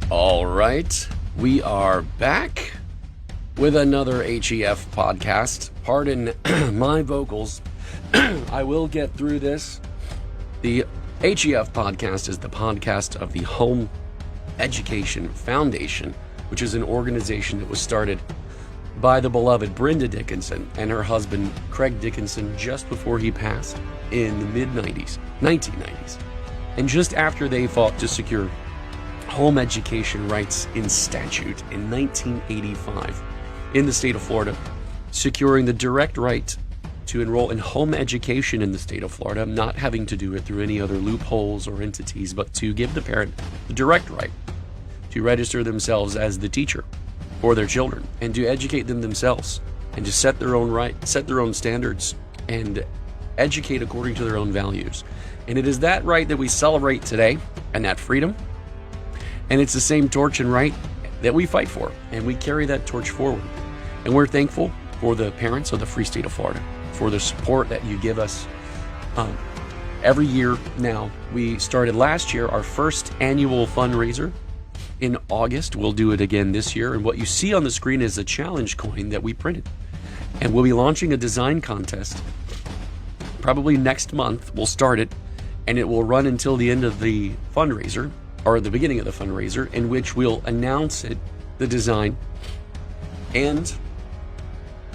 All right, we are back with another HEF podcast. Pardon my vocals. I will get through this. The HEF podcast is the podcast of the Home Education Foundation, which is an organization that was started by the beloved Brenda Dickinson and her husband, Craig Dickinson, just before he passed in the mid-90s, 1990s. And just after they fought to secure home education rights in statute in 1985 in the state of Florida, securing the direct right to enroll in home education in the state of Florida, not having to do it through any other loopholes or entities, but to give the parent the direct right to register themselves as the teacher for their children and to educate them themselves and to set their own standards and educate according to their own values. And it is that right that we celebrate today, and that freedom. And it's the same torch and right that we fight for, and we carry that torch forward. And we're thankful for the parents of the free state of Florida, for the support that you give us every year now. We started last year our first annual fundraiser in August. We'll do it again this year. And what you see on the screen is a challenge coin that we printed. And we'll be launching a design contest probably next month. We'll start it, and it will run until the end of the fundraiser, or the beginning of the fundraiser, in which we'll announce it, the design, and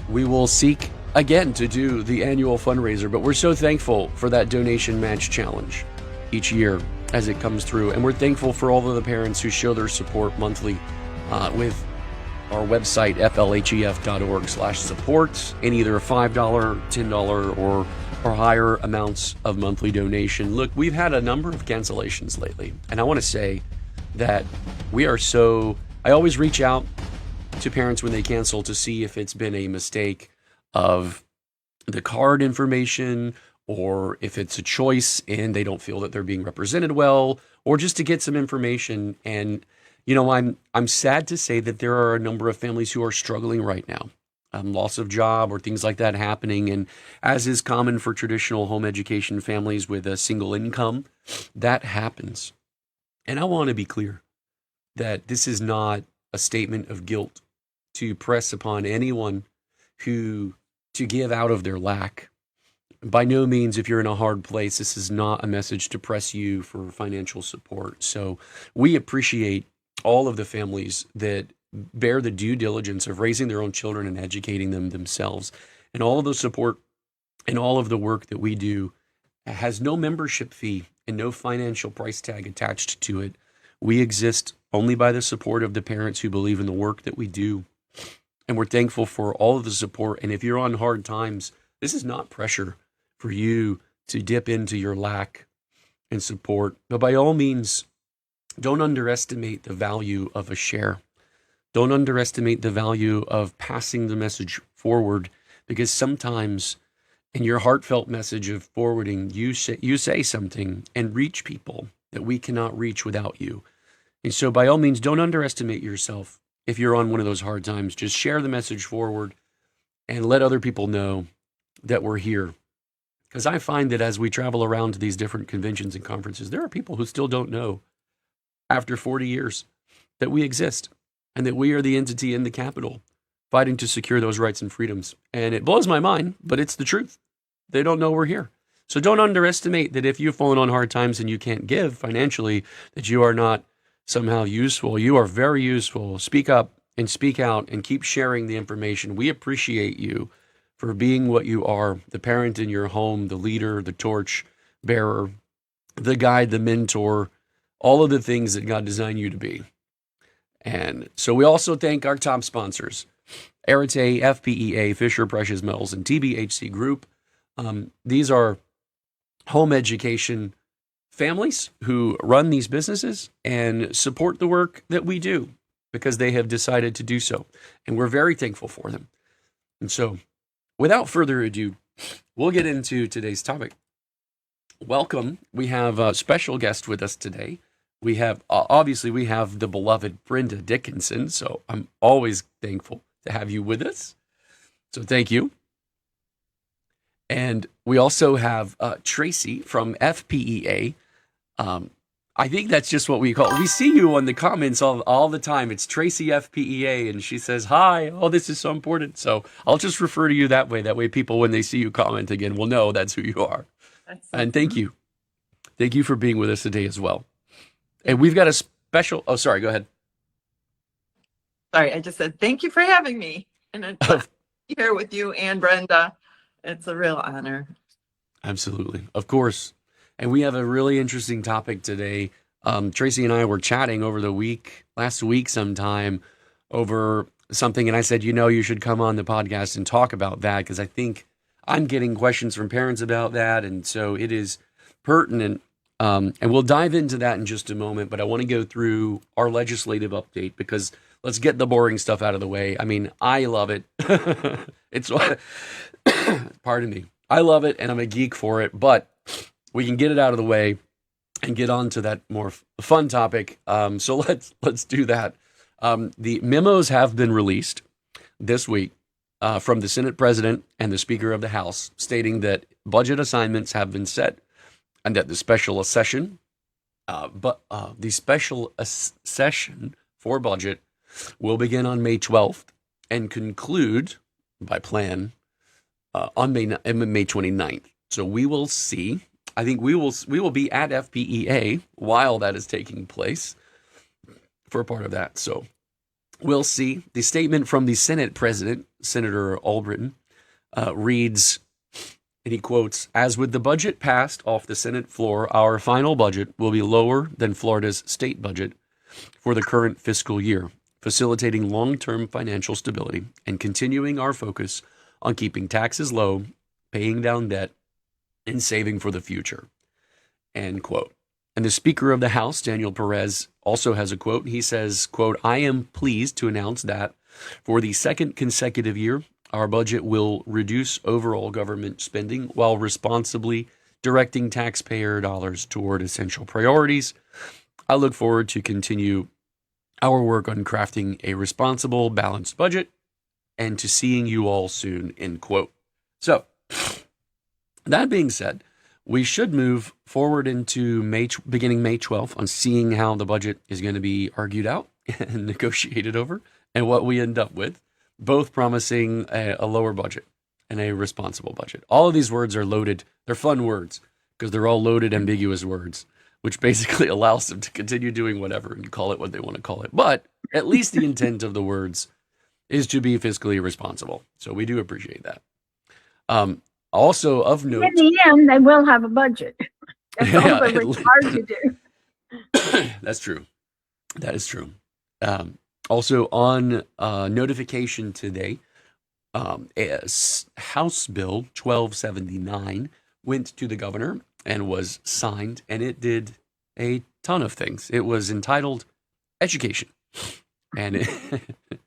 we will seek again to do the annual fundraiser. But we're so thankful for that donation match challenge each year as it comes through, and we're thankful for all of the parents who show their support monthly with our website, flhef.org/support, in either $5, $10, or higher amounts of monthly donation. Look, we've had a number of cancellations lately, and I want to say that I always reach out to parents when they cancel to see if it's been a mistake of the card information, or if it's a choice and they don't feel that they're being represented well, or just to get some information. And I'm sad to say that there are a number of families who are struggling right now. Loss of job or things like that happening. And as is common for traditional home education families with a single income, that happens. And I want to be clear that this is not a statement of guilt to press upon anyone to give out of their lack. By no means, if you're in a hard place, this is not a message to press you for financial support. So we appreciate all of the families that bear the due diligence of raising their own children and educating them themselves. And all of the support and all of the work that we do has no membership fee and no financial price tag attached to it. We exist only by the support of the parents who believe in the work that we do. And we're thankful for all of the support. And if you're on hard times, this is not pressure for you to dip into your lack and support. But by all means, don't underestimate the value of a share. Don't underestimate the value of passing the message forward, because sometimes in your heartfelt message of forwarding, you say something and reach people that we cannot reach without you. And so by all means, don't underestimate yourself. If you're on one of those hard times, just share the message forward and let other people know that we're here. Because I find that as we travel around to these different conventions and conferences, there are people who still don't know, after 40 years, that we exist. And that we are the entity in the Capitol fighting to secure those rights and freedoms. And it blows my mind, but it's the truth. They don't know we're here. So don't underestimate that if you've fallen on hard times and you can't give financially, that you are not somehow useful. You are very useful. Speak up and speak out and keep sharing the information. We appreciate you for being what you are, the parent in your home, the leader, the torch bearer, the guide, the mentor, all of the things that God designed you to be. And so we also thank our top sponsors, Arete, FPEA, Fisher Precious Metals, and TBHC Group. These are home education families who run these businesses and support the work that we do because they have decided to do so. And we're very thankful for them. And so without further ado, we'll get into today's topic. Welcome. We have a special guest with us today. We have, obviously, we have the beloved Brenda Dickinson, so I'm always thankful to have you with us. So thank you. And we also have Tracy from FPEA. I think that's just what we call. We see you on the comments all the time. It's Tracy FPEA, and she says, "Hi, oh, this is so important." So I'll just refer to you that way. That way, people, when they see you comment again, will know that's who you are. And thank you. Thank you for being with us today as well. And we've got a special. Oh, sorry. Go ahead. Sorry, I just said thank you for having me. And it's here with you and Brenda. It's a real honor. Absolutely. Of course. And we have a really interesting topic today. Tracy and I were chatting over last week sometime, over something. And I said, you should come on the podcast and talk about that, because I think I'm getting questions from parents about that. And so it is pertinent. And we'll dive into that in just a moment. But I want to go through our legislative update, because let's get the boring stuff out of the way. I mean, I love it. It's pardon me. I love it, and I'm a geek for it, but we can get it out of the way and get on to that more fun topic. So let's do that. The memos have been released this week from the Senate President and the Speaker of the House, stating that budget assignments have been set, and that the special session for budget will begin on May 12th and conclude by plan on May 29th. So we will see. I think we will be at FPEA while that is taking place for a part of that. So we'll see. The statement from the Senate President, Senator Albritton, reads, and he quotes, "As with the budget passed off the Senate floor, our final budget will be lower than Florida's state budget for the current fiscal year, facilitating long-term financial stability and continuing our focus on keeping taxes low, paying down debt, and saving for the future." End quote. And the Speaker of the House, Daniel Perez, also has a quote. He says, quote, "I am pleased to announce that for the second consecutive year, our budget will reduce overall government spending while responsibly directing taxpayer dollars toward essential priorities. I look forward to continue our work on crafting a responsible, balanced budget and to seeing you all soon," end quote. So, that being said, we should move forward into beginning May 12th on seeing how the budget is going to be argued out and negotiated over, and what we end up with, both promising a lower budget and a responsible budget. All of these words are loaded. They're fun words because they're all loaded, ambiguous words, which basically allows them to continue doing whatever and call it what they want to call it. But at least the intent of the words is to be fiscally responsible. So we do appreciate that. Also of note, in the end, they will have a budget. That's all they're required to do. That's true. That is true. Also on notification today, House Bill 1279 went to the governor and was signed, and it did a ton of things. It was entitled Education, and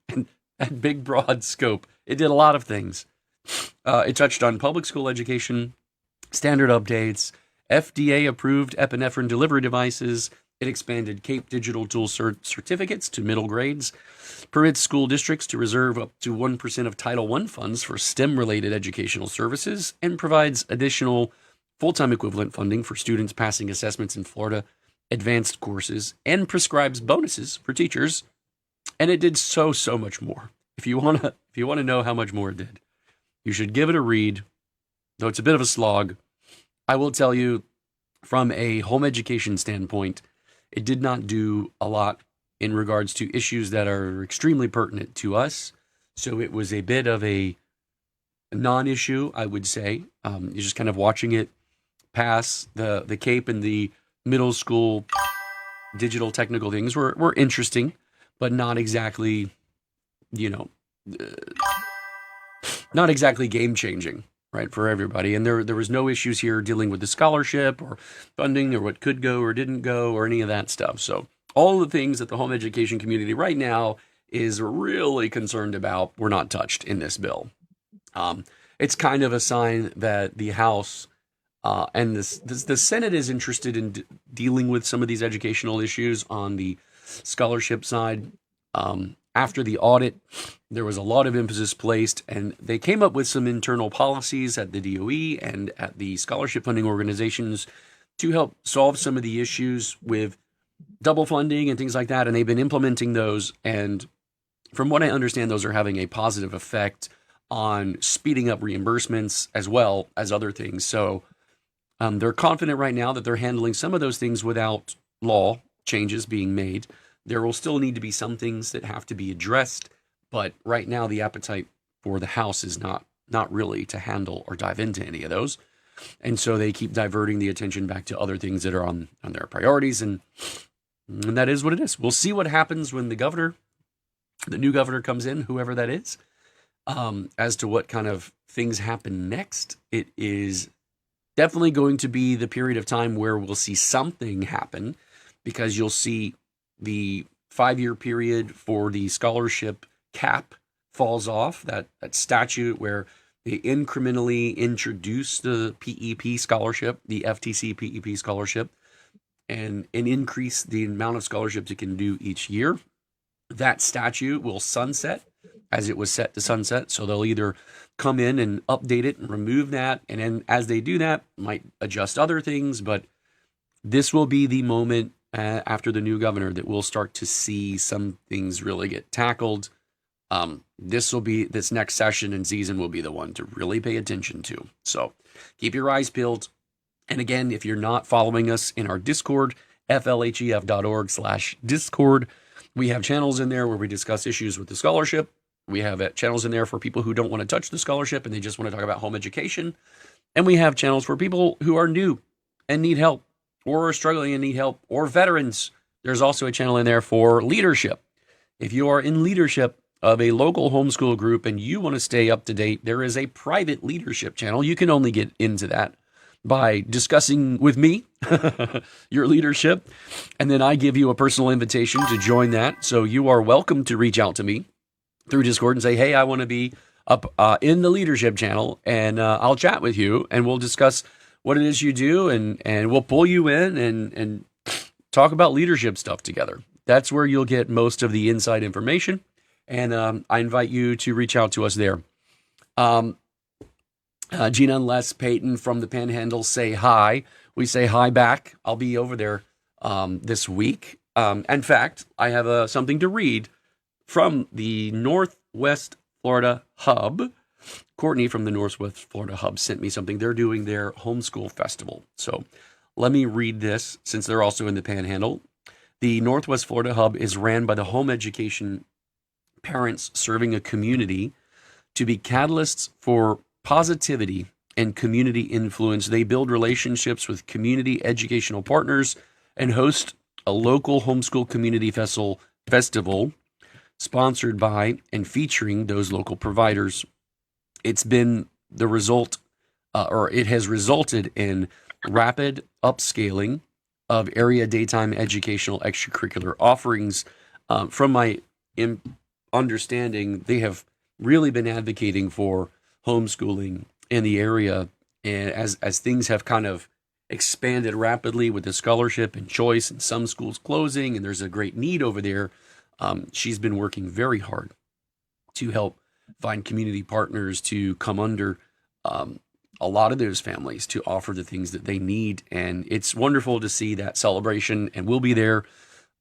and that big broad scope, it did a lot of things. It touched on public school education, standard updates, FDA approved epinephrine delivery devices. It expanded CAPE digital tool certificates to middle grades, permits school districts to reserve up to 1% of Title I funds for STEM-related educational services, and provides additional full-time equivalent funding for students passing assessments in Florida advanced courses, and prescribes bonuses for teachers. And it did so much more. If you want to know how much more it did, you should give it a read, though it's a bit of a slog. I will tell you, from a home education standpoint, it did not do a lot in regards to issues that are extremely pertinent to us. So it was a bit of a non-issue, I would say. You're just kind of watching it pass. The CAPE and the middle school digital technical things were interesting, but not exactly, not exactly game-changing, right, for everybody. And there was no issues here dealing with the scholarship or funding or what could go or didn't go or any of that stuff. So all the things that the home education community right now is really concerned about were not touched in this bill. It's kind of a sign that the House and the Senate is interested in dealing with some of these educational issues on the scholarship side. After the audit, there was a lot of emphasis placed, and they came up with some internal policies at the DOE and at the scholarship funding organizations to help solve some of the issues with double funding and things like that. And they've been implementing those. And from what I understand, those are having a positive effect on speeding up reimbursements as well as other things. So they're confident right now that they're handling some of those things without law changes being made. There will still need to be some things that have to be addressed, but right now the appetite for the House is not really to handle or dive into any of those. And so they keep diverting the attention back to other things that are on their priorities, and that is what it is. We'll see what happens when the new governor comes in, whoever that is, as to what kind of things happen next. It is definitely going to be the period of time where we'll see something happen, because you'll see the 5-year period for the scholarship cap falls off, that statute where they incrementally introduce the PEP scholarship, the FTC PEP scholarship, and increase the amount of scholarships it can do each year. That statute will sunset as it was set to sunset. So they'll either come in and update it and remove that. And then as they do that, might adjust other things. But this will be the moment after the new governor that we'll start to see some things really get tackled. This next session and season will be the one to really pay attention to. So keep your eyes peeled. And again, if you're not following us in our Discord, flhef.org/Discord, we have channels in there where we discuss issues with the scholarship. We have channels in there for people who don't want to touch the scholarship and they just want to talk about home education. And we have channels for people who are new and need help, or are struggling and need help, or veterans. There's also a channel in there for leadership. If you are in leadership of a local homeschool group and you want to stay up to date, there is a private leadership channel. You can only get into that by discussing with me your leadership, and then I give you a personal invitation to join that. So you are welcome to reach out to me through Discord and say, hey, I want to be up in the leadership channel, and I'll chat with you and we'll discuss what it is you do, and we'll pull you in and talk about leadership stuff together. That's where you'll get most of the inside information. And I invite you to reach out to us there. Gina and Les Payton from the Panhandle say hi. We say hi back. I'll be over there this week. In fact, I have something to read from the Northwest Florida Hub. Courtney from the Northwest Florida Hub sent me something. They're doing their homeschool festival. So let me read this, since they're also in the Panhandle. The Northwest Florida Hub is ran by the home education parents serving a community to be catalysts for positivity and community influence. They build relationships with community educational partners and host a local homeschool community festival sponsored by and featuring those local providers. It's been the result, or it has resulted in rapid upscaling of area daytime educational extracurricular offerings. From my understanding, they have really been advocating for homeschooling in the area, and as things have kind of expanded rapidly with the scholarship and choice and some schools closing, and there's a great need over there, she's been working very hard to help find community partners to come under a lot of those families to offer the things that they need. And it's wonderful to see that celebration, and we'll be there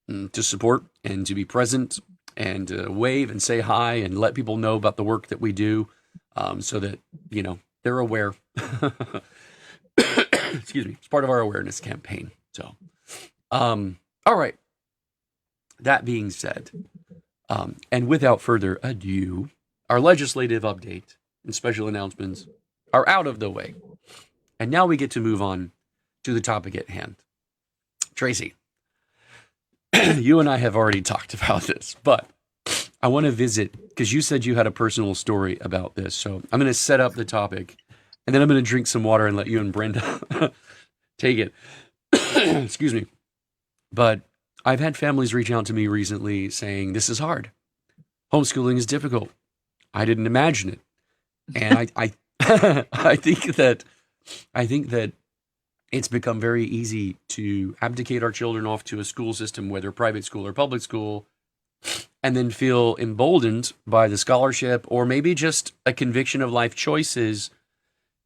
to support and to be present and wave and say hi and let people know about the work that we do, so that, they're aware. Excuse me. It's part of our awareness campaign. So, all right. That being said, and without further ado, our legislative update and special announcements are out of the way. And now we get to move on to the topic at hand. Tracy, you and I have already talked about this, but I want to visit, because you said you had a personal story about this. So I'm going to set up the topic, and then I'm going to drink some water and let you and Brenda take it. Excuse me. But I've had families reach out to me recently saying, this is hard. Homeschooling is difficult. I didn't imagine it. And I I think that it's become very easy to abdicate our children off to a school system, whether private school or public school, and then feel emboldened by the scholarship, or maybe just a conviction of life choices,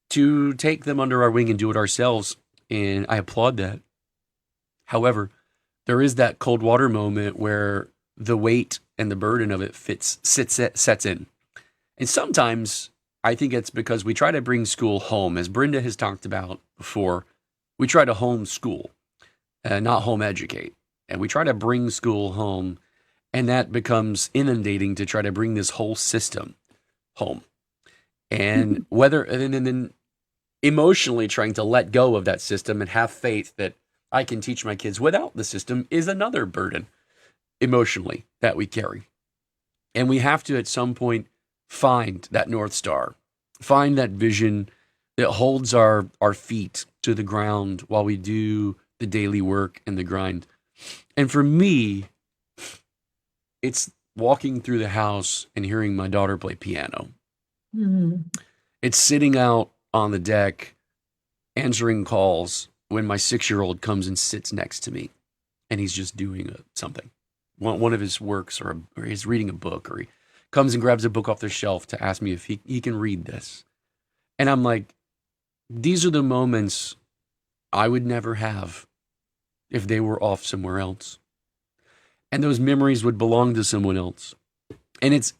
to take them under our wing and do it ourselves. and I applaud that. However, there is that cold water moment where the weight and the burden of it sets in. And sometimes I think it's because we try to bring school home. As Brenda has talked about before, we try to homeschool, not home educate. And we try to bring school home, and that becomes inundating to try to bring this whole system home. And then emotionally trying to let go of that system and have faith that I can teach my kids without the system is another burden emotionally that we carry. And we have to at some point find that North Star, find that vision that holds our feet to the ground while we do the daily work and the grind. And for me, it's walking through the house and hearing my daughter play piano. Mhm. It's sitting out on the deck, answering calls when my 6-year-old comes and sits next to me and he's just doing something, one of his works, or he's reading a book, or he comes and grabs a book off the shelf to ask me if he can read this. And I'm like, these are the moments I would never have if they were off somewhere else. And those memories would belong to someone else. And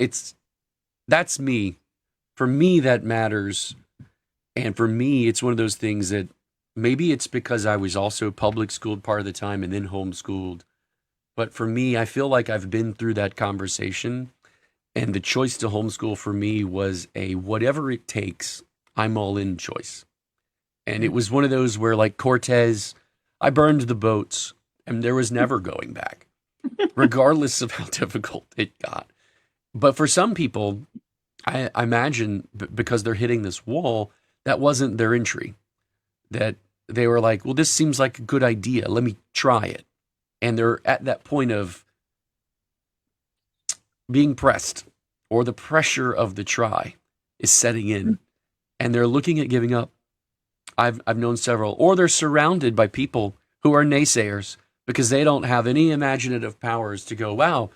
that's me. For me, that matters. And for me, it's one of those things that maybe it's because I was also public schooled part of the time and then homeschooled. But for me, I feel like I've been through that conversation. And the choice to homeschool for me was a whatever it takes, I'm all in choice. And it was one of those where, like Cortez, I burned the boats and there was never going back, regardless of how difficult it got. But for some people, I imagine because they're hitting this wall, that wasn't their entry. That they were like, well, this seems like a good idea. Let me try it. And they're at that point of being pressed, or the pressure of the try is setting in, and they're looking at giving up. I've known several, or they're surrounded by people who are naysayers because they don't have any imaginative powers to go, wow,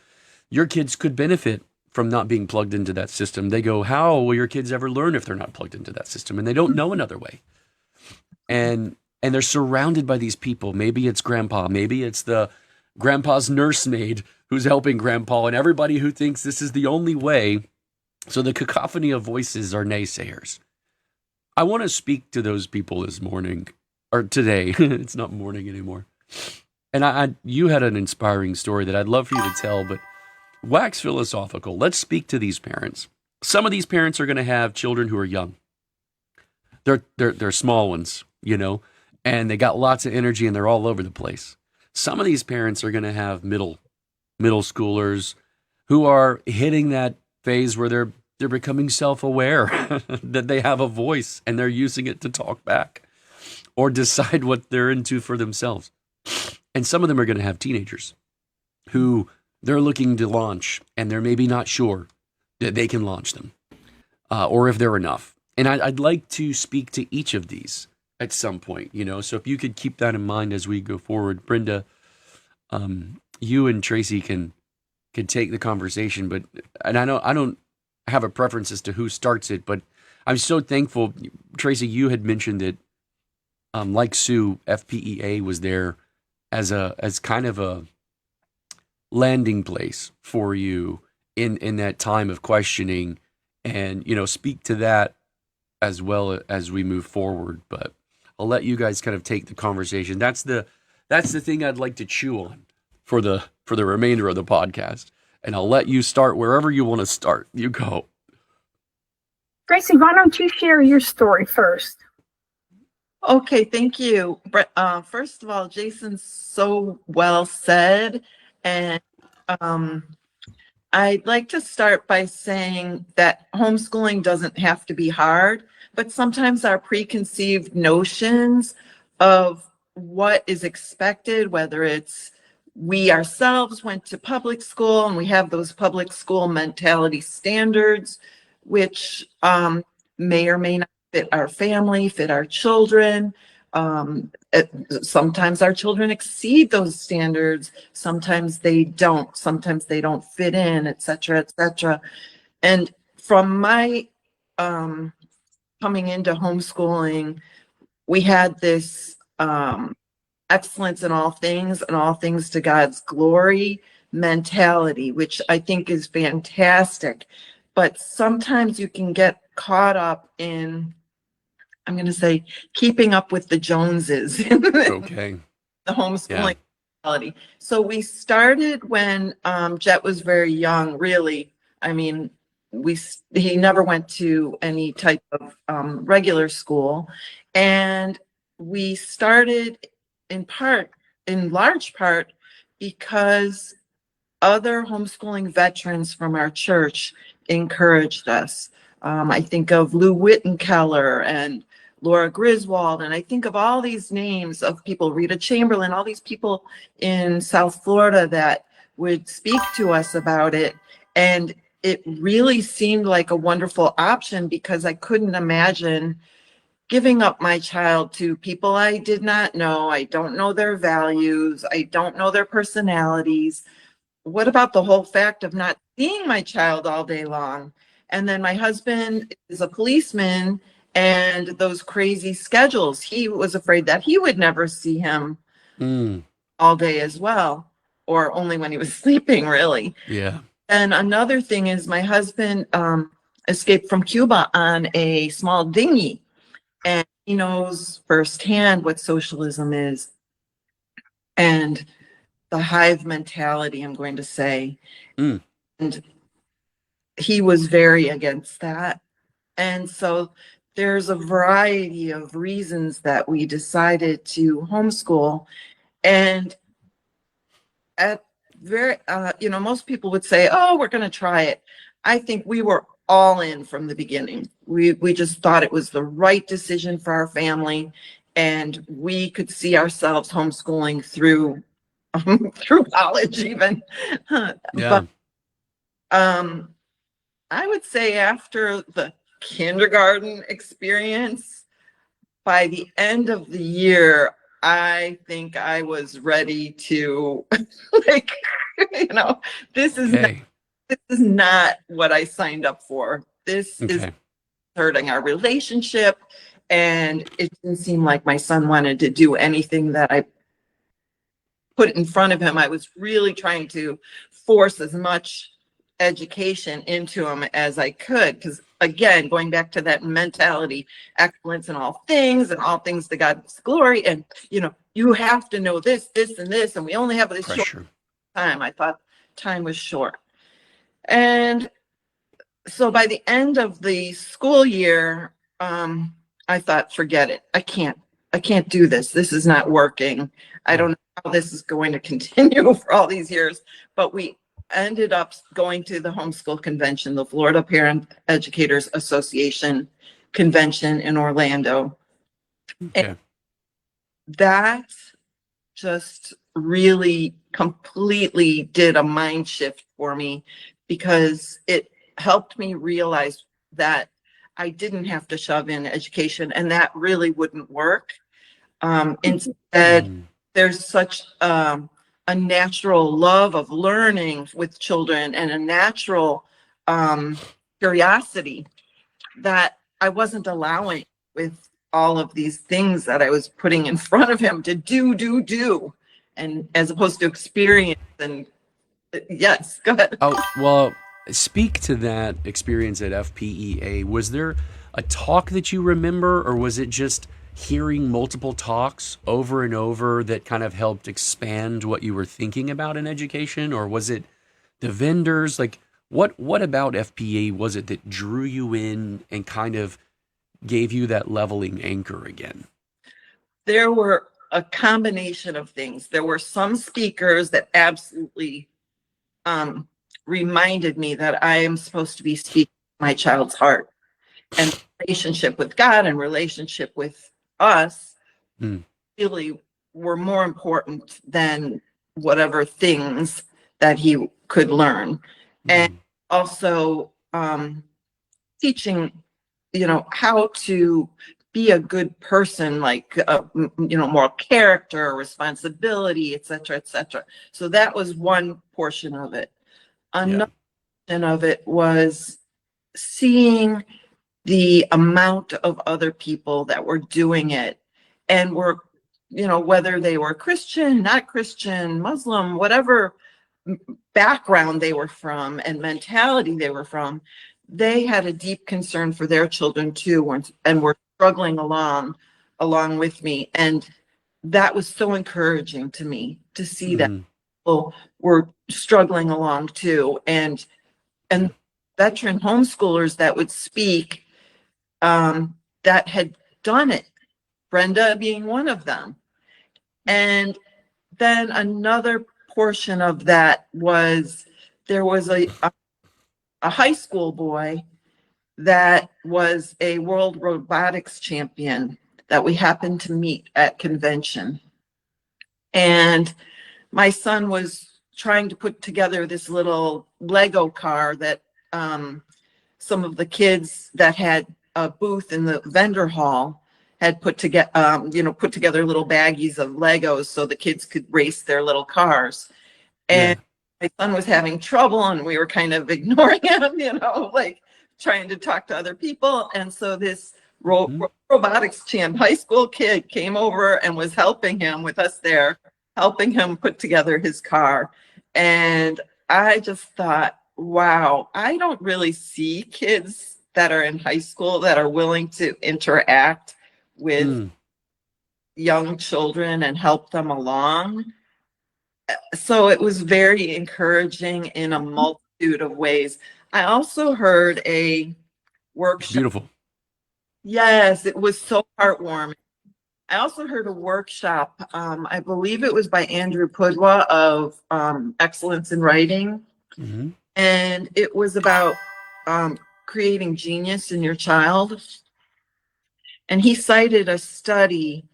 your kids could benefit from not being plugged into that system. They go, how will your kids ever learn if they're not plugged into that system? And they don't know another way. And they're surrounded by these people. Maybe it's grandpa, maybe it's the grandpa's nursemaid who's helping grandpa, and everybody who thinks this is the only way. So the cacophony of voices are naysayers. I want to speak to those people this morning, or today. It's not morning anymore. And you had an inspiring story that I'd love for you to tell, but wax philosophical. Let's speak to these parents. Some of these parents are going to have children who are young. They're small ones, and they got lots of energy and they're all over the place. Some of these parents are going to have middle schoolers who are hitting that phase where they're becoming self-aware that they have a voice and they're using it to talk back or decide what they're into for themselves. And some of them are going to have teenagers who they're looking to launch and they're maybe not sure that they can launch them or if they're enough. And I'd like to speak to each of these at some point, so if you could keep that in mind as we go forward. Brenda, you and Tracy can take the conversation, and I don't have a preference as to who starts it, but I'm so thankful. Tracy, you had mentioned that, like Sue, FPEA was there as kind of a landing place for you in that time of questioning, and speak to that as well as we move forward. But I'll let you guys kind of take the conversation. That's the thing I'd like to chew on for the remainder of the podcast. And I'll let you start wherever you want to start. You go. Tracy, why don't you share your story first? Okay, thank you. First of all, Jason's so well said. And I'd like to start by saying that homeschooling doesn't have to be hard, but sometimes our preconceived notions of what is expected, whether it's we ourselves went to public school and we have those public school mentality standards, which may or may not fit our family, fit our children. Sometimes our children exceed those standards. Sometimes they don't. Sometimes they don't fit in, et cetera, et cetera. And from my coming into homeschooling, we had this excellence in all things and all things to God's glory mentality, which I think is fantastic. But sometimes you can get caught up in, I'm going to say, keeping up with the Joneses in Okay. the homeschooling Yeah. mentality. So we started when Jet was very young, really. I mean, he never went to any type of regular school. And we started in large part, because other homeschooling veterans from our church encouraged us. I think of Lou Wittenkeller and Laura Griswold, and I think of all these names of people, Rita Chamberlain, all these people in South Florida that would speak to us about it. And it really seemed like a wonderful option, because I couldn't imagine giving up my child to people I did not know. I don't know their values. I don't know their personalities. What about the whole fact of not seeing my child all day long? And then my husband is a policeman, and those crazy schedules, he was afraid that he would never see him all day as well, or only when he was sleeping, really. Yeah. And another thing is, my husband escaped from Cuba on a small dinghy, and he knows firsthand what socialism is and the hive mentality, I'm going to say. And he was very against that. And so there's a variety of reasons that we decided to homeschool. And at most people would say, oh, we're going to try it. I think we were all in from the beginning. We just thought it was the right decision for our family, and we could see ourselves homeschooling through through college even. Yeah. But I would say after the kindergarten experience, by the end of the year, I think I was ready to like, this is Okay. not what I signed up for. This is Okay. hurting our relationship. And it didn't seem like my son wanted to do anything that I put in front of him. I was really trying to force as much education into him as I could. Because again, going back to that mentality, excellence in all things and all things to God's glory. And, you have to know this, this, and this. And we only have this Pressure. short time. I thought time was short. And so by the end of the school year, I thought, forget it. I can't do this. This is not working. I don't know how this is going to continue for all these years. But we ended up going to the homeschool convention, the Florida Parent Educators Association convention in Orlando. Okay. And that just really completely did a mind shift for me, because it helped me realize that I didn't have to shove in education, and that really wouldn't work. Instead, there's such a natural love of learning with children, and a natural curiosity that I wasn't allowing with all of these things that I was putting in front of him to do, and as opposed to experience. And yes, go ahead. Oh, well, speak to that experience at FPEA. Was there a talk that you remember, or was it just hearing multiple talks over and over that kind of helped expand what you were thinking about in education? Or was it the vendors? Like, what about FPEA was it that drew you in and kind of gave you that leveling anchor again? There were a combination of things. There were some speakers that absolutely reminded me that I am supposed to be speaking my child's heart, and relationship with God and relationship with us really were more important than whatever things that he could learn. And also teaching, how to be a good person, like, moral character, responsibility, et cetera, et cetera. So that was one portion of it. Another portion of it was seeing the amount of other people that were doing it and were whether they were Christian, not Christian, Muslim, whatever background they were from and mentality they were from, they had a deep concern for their children too, and were struggling along with me. And that was so encouraging to me to see that people were struggling along too. And veteran homeschoolers that would speak, that had done it, Brenda being one of them. And then another portion of that was, there was a high school boy that was a world robotics champion that we happened to meet at convention. And my son was trying to put together this little Lego car that some of the kids that had a booth in the vendor hall had put together little baggies of Legos so the kids could race their little cars. And my son was having trouble, and we were kind of ignoring him, like trying to talk to other people. And so this robotics champ high school kid came over and was helping him with us there, helping him put together his car. And I just thought, wow, I don't really see kids that are in high school that are willing to interact with young children and help them along. So it was very encouraging in a multitude of ways. I also heard a workshop. Beautiful. Yes, it was so heartwarming. I also heard a workshop, I believe it was by Andrew Pudwa of Excellence in Writing. And it was about creating genius in your child. And he cited a study,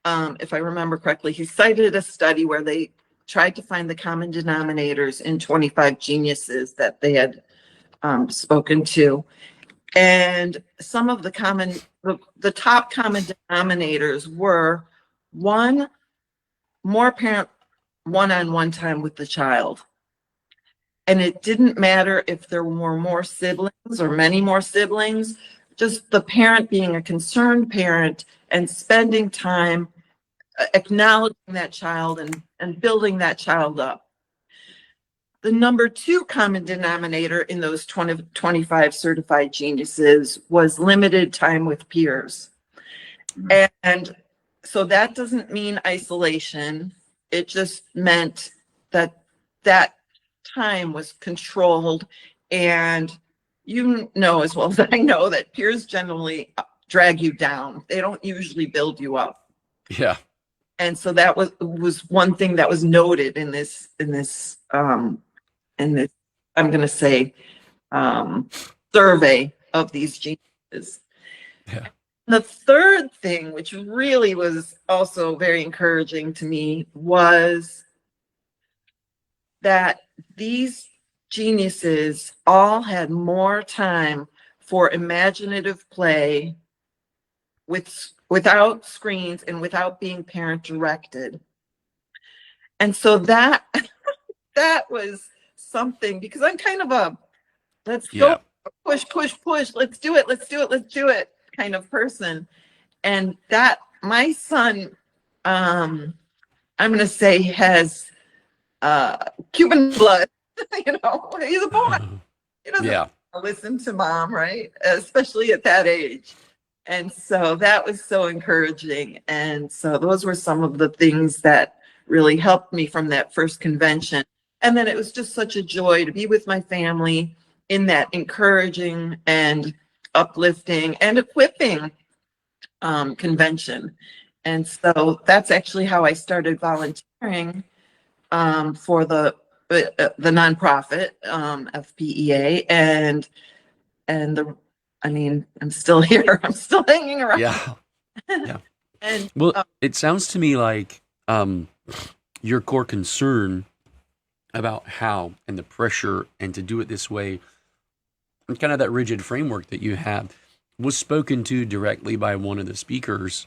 if I remember correctly, he cited a study where they tried to find the common denominators in 25 geniuses that they had spoken to. And some of the top common denominators were: one, more parent one-on-one time with the child. And it didn't matter if there were more siblings or many more siblings, just the parent being a concerned parent and spending time acknowledging that child and building that child up. The number two common denominator in those 25 certified geniuses was limited time with peers. And so that doesn't mean isolation. It just meant that time was controlled. And you know as well as I know that peers generally drag you down. They don't usually build you up. Yeah. And so that was one thing that was noted in this I'm going to say survey of these geniuses. Yeah. The third thing, which really was also very encouraging to me, was that these geniuses all had more time for imaginative play without screens and without being parent directed. And so that was something, because I'm kind of a let's go, push, let's do it kind of person. And that my son, I'm going to say, has Cuban blood. He's a boy. He doesn't listen to mom, right? Especially at that age. And so that was so encouraging. And so those were some of the things that really helped me from that first convention. And then it was just such a joy to be with my family in that encouraging and uplifting and equipping convention. And so that's actually how I started volunteering for the nonprofit FPEA, and I'm still here. I'm still hanging around. Yeah. And well, it sounds to me like your core concern about how and the pressure and to do it this way, and kind of that rigid framework that you have, was spoken to directly by one of the speakers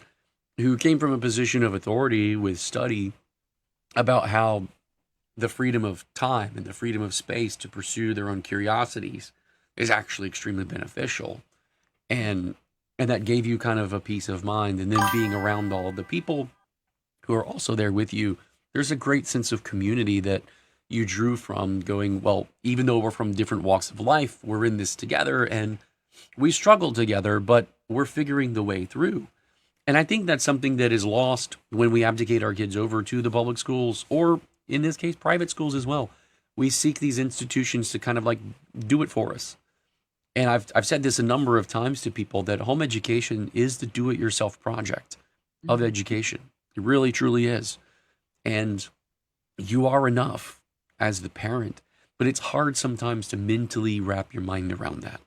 who came from a position of authority with study about how the freedom of time and the freedom of space to pursue their own curiosities is actually extremely beneficial. And that gave you kind of a peace of mind. And then being around all of the people who are also there with you, there's a great sense of community that you drew from going, well, even though we're from different walks of life, we're in this together and we struggle together, but we're figuring the way through. And I think that's something that is lost when we abdicate our kids over to the public schools, or in this case, private schools as well. We seek these institutions to kind of like do it for us. And I've said this a number of times to people that home education is the do-it-yourself project of education. It really, truly is. And you are enough as the parent, but it's hard sometimes to mentally wrap your mind around that.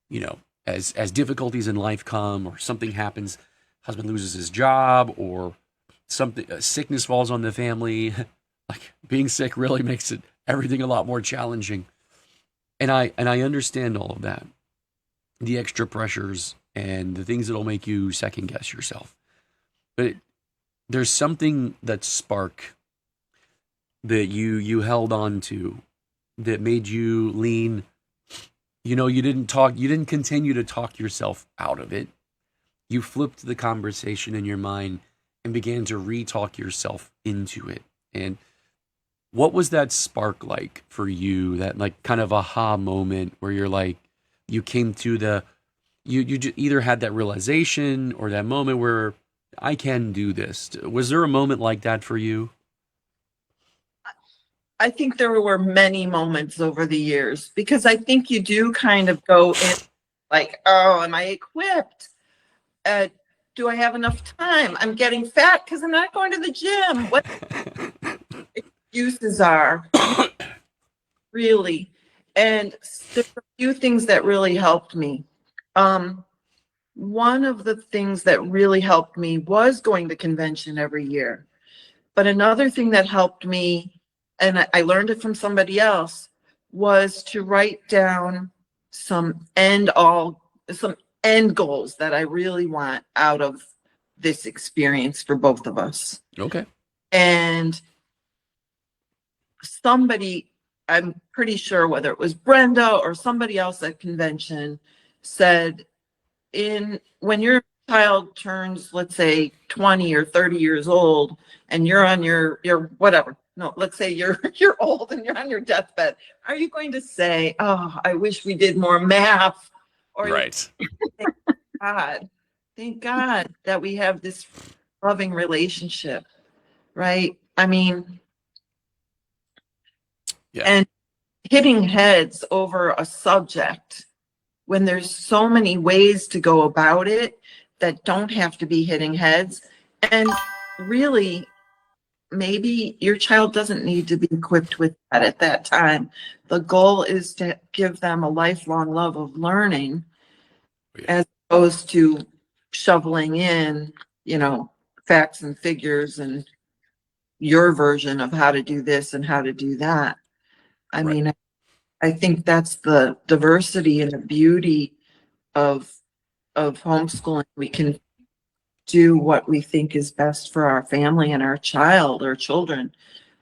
You know, as difficulties in life come, or something happens, husband loses his job, or something, sickness falls on the family. Like, being sick really makes everything a lot more challenging. And I understand all of that, the extra pressures and the things that'll make you second guess yourself. But there's something, that spark that you held on to that made you lean. You know, you didn't continue to talk yourself out of it. You flipped the conversation in your mind and began to re-talk yourself into it. And what was that spark like for you? That like kind of aha moment where you're like, you came to you either had that realization or that moment where I can do this. Was there a moment like that for you? I think there were many moments over the years, because I think you do kind of go in like, oh, am I equipped? Do I have enough time? I'm getting fat because I'm not going to the gym. What excuses are, really? And there's a few things that really helped me. One of the things that really helped me was going to convention every year. But another thing that helped me, and I learned it from somebody else, was to write down some end goals that I really want out of this experience for both of us. Okay. And somebody, I'm pretty sure whether it was Brenda or somebody else at convention, said, when your child turns, let's say 20 or 30 years old, and you're on your whatever, no, let's say you're old and you're on your deathbed, are you going to say, oh, I wish we did more math? Or Right. Thank God that we have this loving relationship, right? I mean, Yeah. and hitting heads over a subject when there's so many ways to go about it that don't have to be hitting heads. And really, maybe your child doesn't need to be equipped with that at that time. The goal is to give them a lifelong love of learning, as opposed to shoveling in, facts and figures and your version of how to do this and how to do that. I mean, I think that's the diversity and the beauty of homeschooling. We can do what we think is best for our family and our child or children.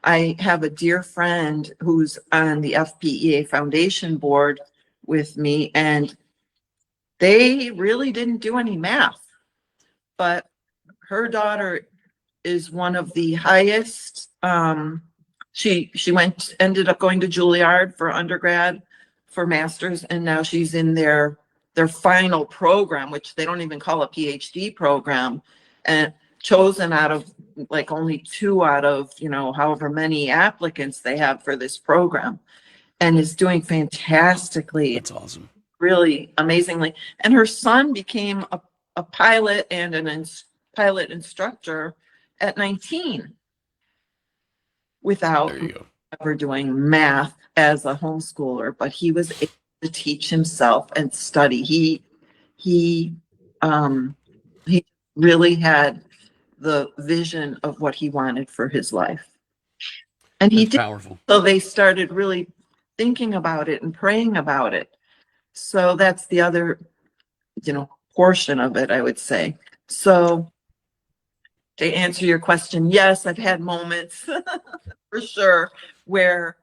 I have a dear friend who's on the FPEA Foundation board with me, and they really didn't do any math, but her daughter is one of the highest. She ended up going to Juilliard for undergrad, for master's, and now she's in their final program, which they don't even call a PhD program, and chosen out of like only 2 out of, however many applicants they have for this program, and is doing fantastically. That's awesome. Really amazingly. And her son became a pilot and pilot instructor at 19 without ever doing math as a homeschooler, but he was able to teach himself and study. He really had the vision of what he wanted for his life. And he did. Powerful. So they started really thinking about it and praying about it. So that's the other, portion of it, I would say. So to answer your question, yes, I've had moments for sure where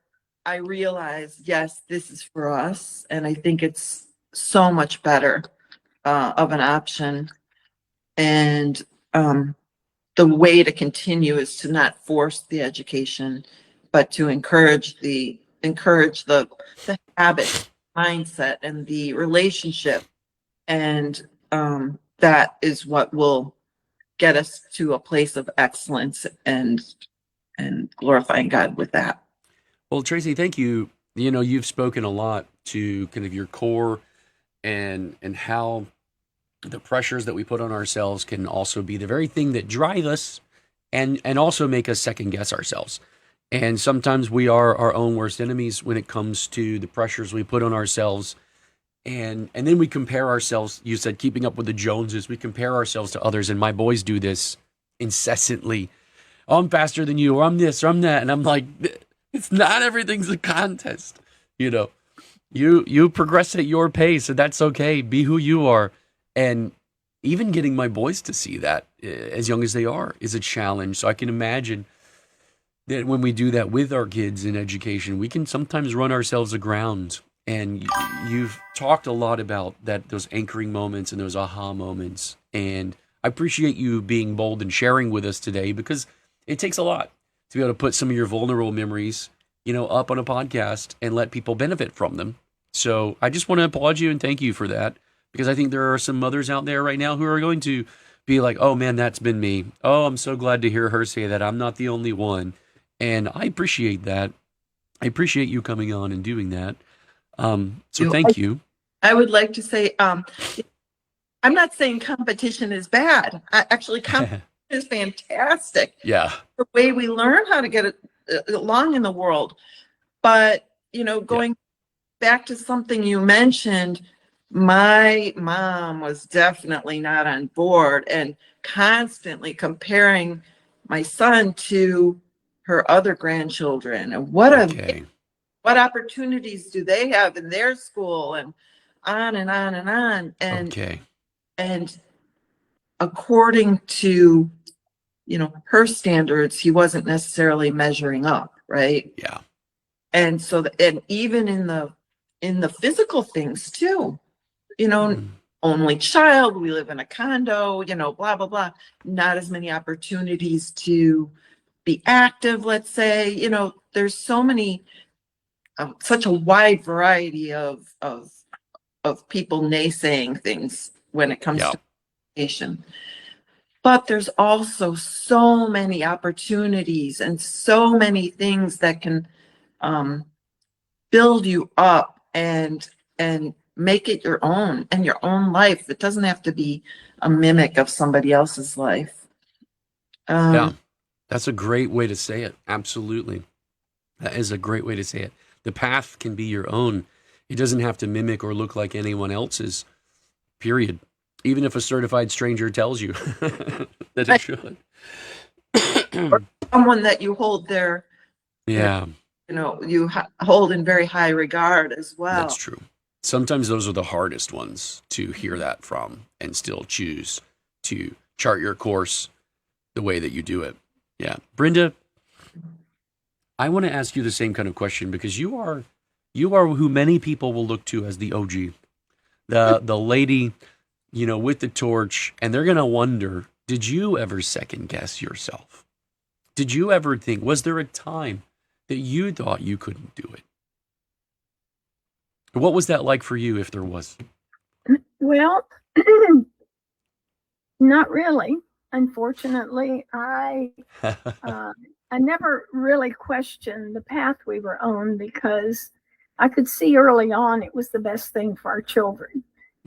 I realized, yes, this is for us. And I think it's so much better of an option. And the way to continue is to not force the education, but to encourage the habit, mindset, and the relationship. And that is what will get us to a place of excellence and glorifying God with that. Well, Tracy, thank you. You know, you've spoken a lot to kind of your core and how the pressures that we put on ourselves can also be the very thing that drive us and also make us second guess ourselves. And sometimes we are our own worst enemies when it comes to the pressures we put on ourselves. And then we compare ourselves. You said keeping up with the Joneses. We compare ourselves to others. And my boys do this incessantly. Oh, I'm faster than you, or I'm this, or I'm that. And I'm like, it's not everything's a contest. You know, you progress at your pace, and that's okay. Be who you are. And even getting my boys to see that as young as they are is a challenge. So I can imagine that when we do that with our kids in education, we can sometimes run ourselves aground. And you've talked a lot about that, those anchoring moments and those aha moments. And I appreciate you being bold and sharing with us today, because it takes a lot to be able to put some of your vulnerable memories, you know, up on a podcast and let people benefit from them. So I just want to applaud you and thank you for that, because I think there are some mothers out there right now who are going to be like, oh man, that's been me. Oh, I'm so glad to hear her say that. I'm not the only one. And I appreciate that. I appreciate you coming on and doing that. So thank you. I would like to say, I'm not saying competition is bad. Actually, competition is fantastic. Yeah. The way we learn how to get along in the world. But, you know, going back to something you mentioned, my mom was definitely not on board and constantly comparing my son to her other grandchildren and what opportunities do they have in their school, and on and on and on. And according to, you know, her standards, he wasn't necessarily measuring up, right? Yeah. And so, and even in the physical things too, you know, only child, we live in a condo, you know, blah, blah, blah. Not as many opportunities to be active, let's say. You know, there's so many, such a wide variety of people naysaying things when it comes to education. But there's also so many opportunities and so many things that can build you up and make it your own and your own life. It doesn't have to be a mimic of somebody else's life. Yeah, that's a great way to say it. Absolutely. That is a great way to say it. The path can be your own. It doesn't have to mimic or look like anyone else's, period. Even if a certified stranger tells you that it should. Or someone that you hold their, yeah, you know, you hold in very high regard as well. That's true. Sometimes those are the hardest ones to hear that from and still choose to chart your course the way that you do it. Yeah. Brenda, I want to ask you the same kind of question, because you are who many people will look to as the OG, the lady, you know, with the torch, and they're going to wonder, did you ever second guess yourself? Did you ever think, was there a time that you thought you couldn't do it? What was that like for you, if there was? Well, not really. Unfortunately, I never really questioned the path we were on, because I could see early on it was the best thing for our children.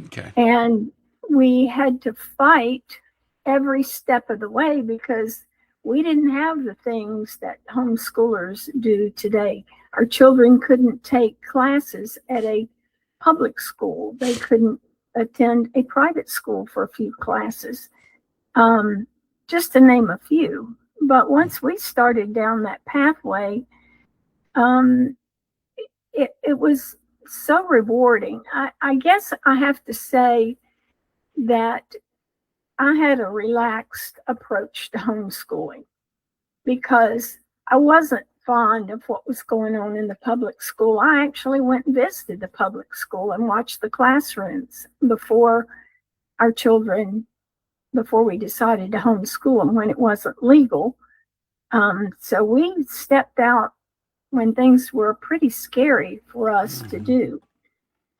Okay. And we had to fight every step of the way, because we didn't have the things that homeschoolers do today. Our children couldn't take classes at a public school. They couldn't attend a private school for a few classes, just to name a few. But once we started down that pathway, it was so rewarding. I guess I have to say that I had a relaxed approach to homeschooling, because I wasn't fond of what was going on in the public school. I actually went and visited the public school and watched the classrooms before our children before we decided to homeschool them when it wasn't legal. So we stepped out when things were pretty scary for us to do.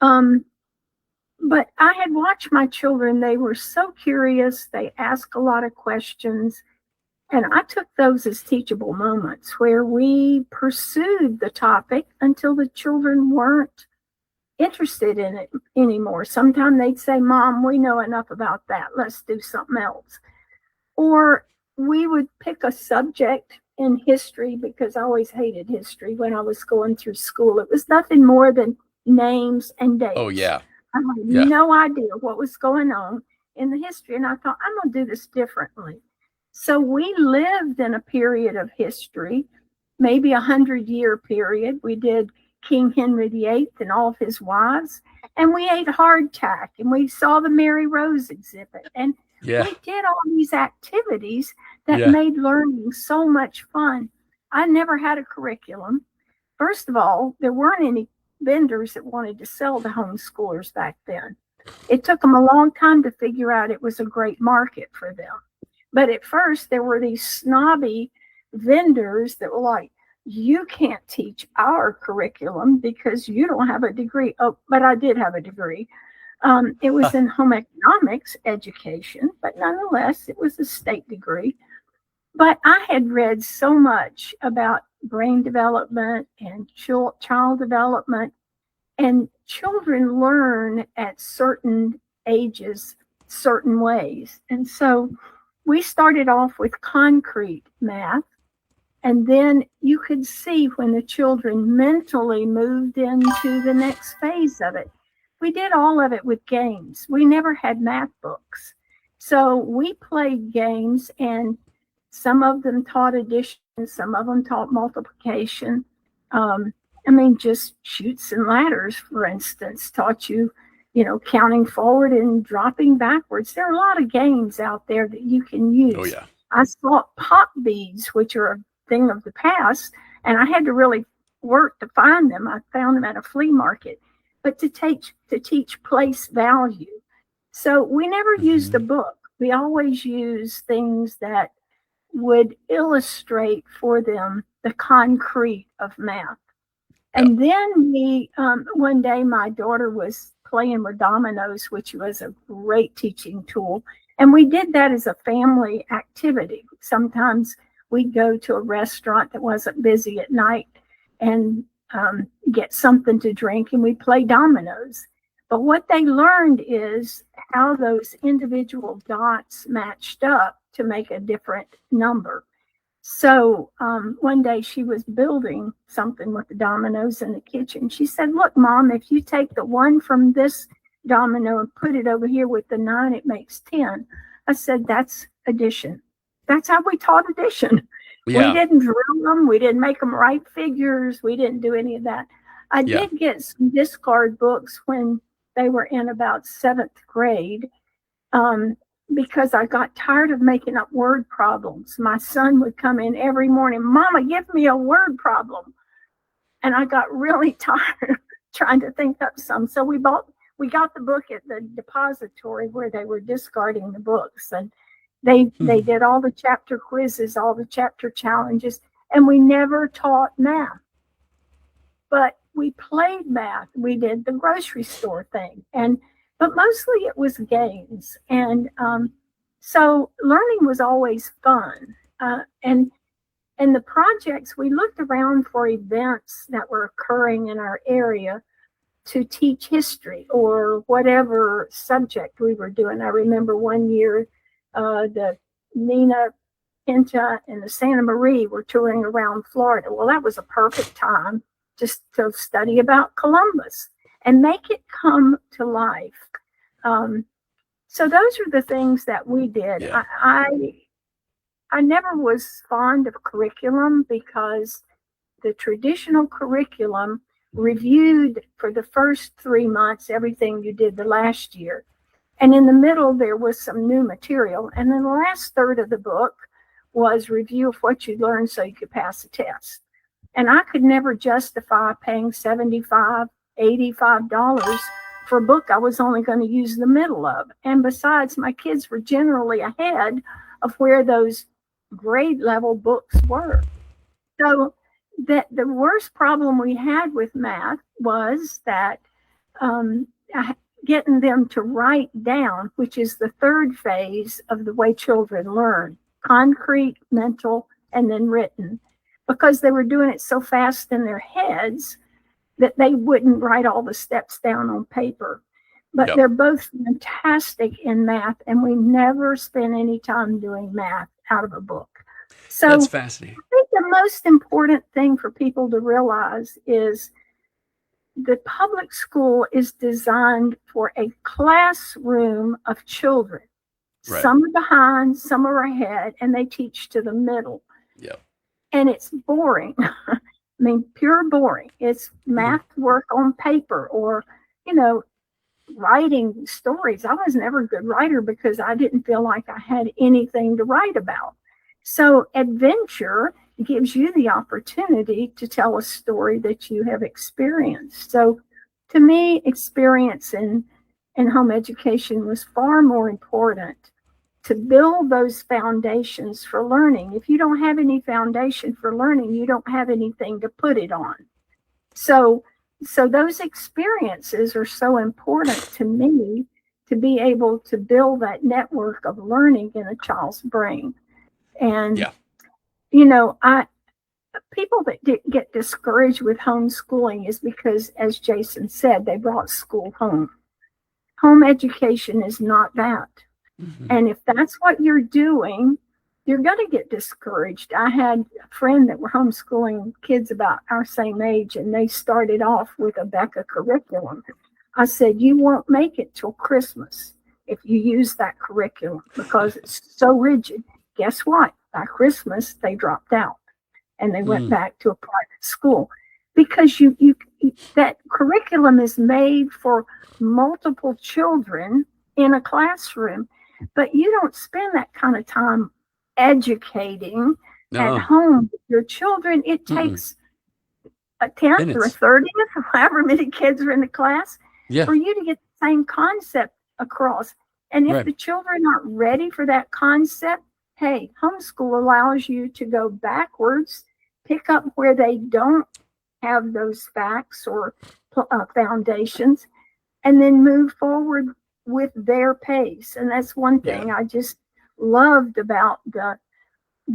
But I had watched my children. They were so curious. They asked a lot of questions. And I took those as teachable moments where we pursued the topic until the children weren't interested in it anymore. Sometimes they'd say, Mom, we know enough about that. Let's do something else. Or we would pick a subject in history, because I always hated history when I was going through school. It was nothing more than names and dates. Oh, yeah. I had no idea what was going on in the history. And I thought, I'm going to do this differently. So we lived in a period of history, maybe 100-year period. We did King Henry VIII and all of his wives, and we ate hardtack, and we saw the Mary Rose exhibit, and we did all these activities that made learning so much fun. I never had a curriculum. First of all, there weren't any vendors that wanted to sell to homeschoolers back then. It took them a long time to figure out it was a great market for them. But at first, there were these snobby vendors that were like, you can't teach our curriculum because you don't have a degree. Oh, but I did have a degree. It was in home economics education, but nonetheless, it was a state degree. But I had read so much about brain development and child development, and children learn at certain ages, certain ways. And so we started off with concrete math, and then you could see when the children mentally moved into the next phase of it. We did all of it with games. We never had math books. So we played games, and some of them taught addition, some of them taught multiplication. Just chutes and ladders, for instance, taught you, counting forward and dropping backwards. There are a lot of games out there that you can use. Oh, yeah. I saw pop beads, which are a thing of the past, and I had to really work to find them. I found them at a flea market. But to teach place value. So we never used a book. We always used things that would illustrate for them the concrete of math. And then one day my daughter was playing with dominoes, which was a great teaching tool. And we did that as a family activity. Sometimes we'd go to a restaurant that wasn't busy at night and get something to drink, and we play dominoes. But what they learned is how those individual dots matched up to make a different number. So one day she was building something with the dominoes in the kitchen. She said, look, Mom, if you take the 1 from this domino and put it over here with the 9, it makes 10. I said, that's addition. That's how we taught addition. Yeah. We didn't drill them. We didn't make them write figures. We didn't do any of that. I did get some discard books when they were in about 7th grade because I got tired of making up word problems. My son would come in every morning, Mama, give me a word problem. And I got really tired trying to think up some. So we got the book at the depository where they were discarding the books, and they did all the chapter quizzes, all the chapter challenges, and we never taught math. But we played math. We did the grocery store thing, but mostly it was games. And so learning was always fun. And the projects, we looked around for events that were occurring in our area to teach history or whatever subject we were doing. I remember one year, the Nina Pinta and the Santa Maria were touring around Florida. Well, that was a perfect time just to study about Columbus and make it come to life. So those are the things that we did. Yeah. I never was fond of curriculum because the traditional curriculum reviewed for the first 3 months everything you did the last year. And in the middle, there was some new material. And then the last third of the book was review of what you learned so you could pass a test. And I could never justify paying $75, $85 for a book I was only going to use the middle of. And besides, my kids were generally ahead of where those grade level books were. So that the worst problem we had with math was that getting them to write down, which is the third phase of the way children learn, concrete, mental, and then written, because they were doing it so fast in their heads that they wouldn't write all the steps down on paper. But Yep. they're both fantastic in math, and we never spend any time doing math out of a book. So That's fascinating. I think the most important thing for people to realize is the public school is designed for a classroom of children. Right. Some are behind, some are ahead, and they teach to the middle. Yep. And it's boring. I mean, pure boring. It's math work on paper or, writing stories. I was never a good writer because I didn't feel like I had anything to write about. So adventure gives you the opportunity to tell a story that you have experienced. So to me, experience in home education was far more important to build those foundations for learning. If you don't have any foundation for learning, you don't have anything to put it on. So those experiences are so important to me to be able to build that network of learning in a child's brain. And, Yeah. People that get discouraged with homeschooling is because, as Jason said, they brought school home. Home education is not that. Mhm. And if that's what you're doing, you're going to get discouraged. I had a friend that were homeschooling kids about our same age, and they started off with a Becca curriculum. I said, you won't make it till Christmas if you use that curriculum because it's so rigid. Guess what? By Christmas, they dropped out and they went back to a private school because you that curriculum is made for multiple children in a classroom, but you don't spend that kind of time educating No. at home with your children. It takes a 10th or a Minutes. 30th, or however many kids are in the class, Yeah. for you to get the same concept across. And if Right. the children aren't ready for that concept, hey, homeschool allows you to go backwards, pick up where they don't have those facts or foundations, and then move forward with their pace. And that's one thing I just loved about the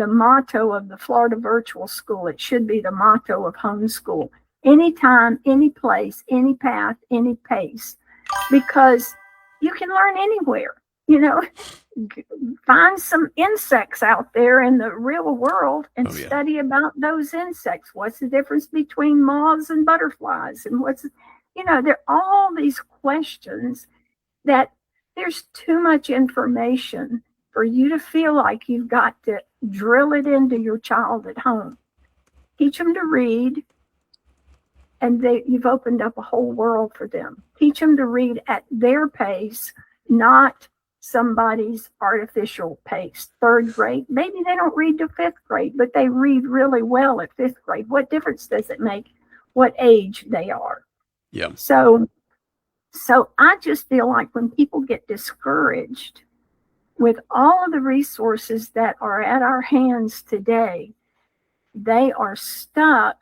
motto of the Florida Virtual School. It should be the motto of homeschool. Anytime, any place, any path, any pace, because you can learn anywhere. Find some insects out there in the real world and study about those insects. What's the difference between moths and butterflies? And there are all these questions that there's too much information for you to feel like you've got to drill it into your child at home. Teach them to read, and you've opened up a whole world for them. Teach them to read at their pace, not somebody's artificial pace. 3rd grade, maybe they don't read to 5th grade, but they read really well at 5th grade. What difference does it make what age they are? Yeah. So I just feel like when people get discouraged with all of the resources that are at our hands today, they are stuck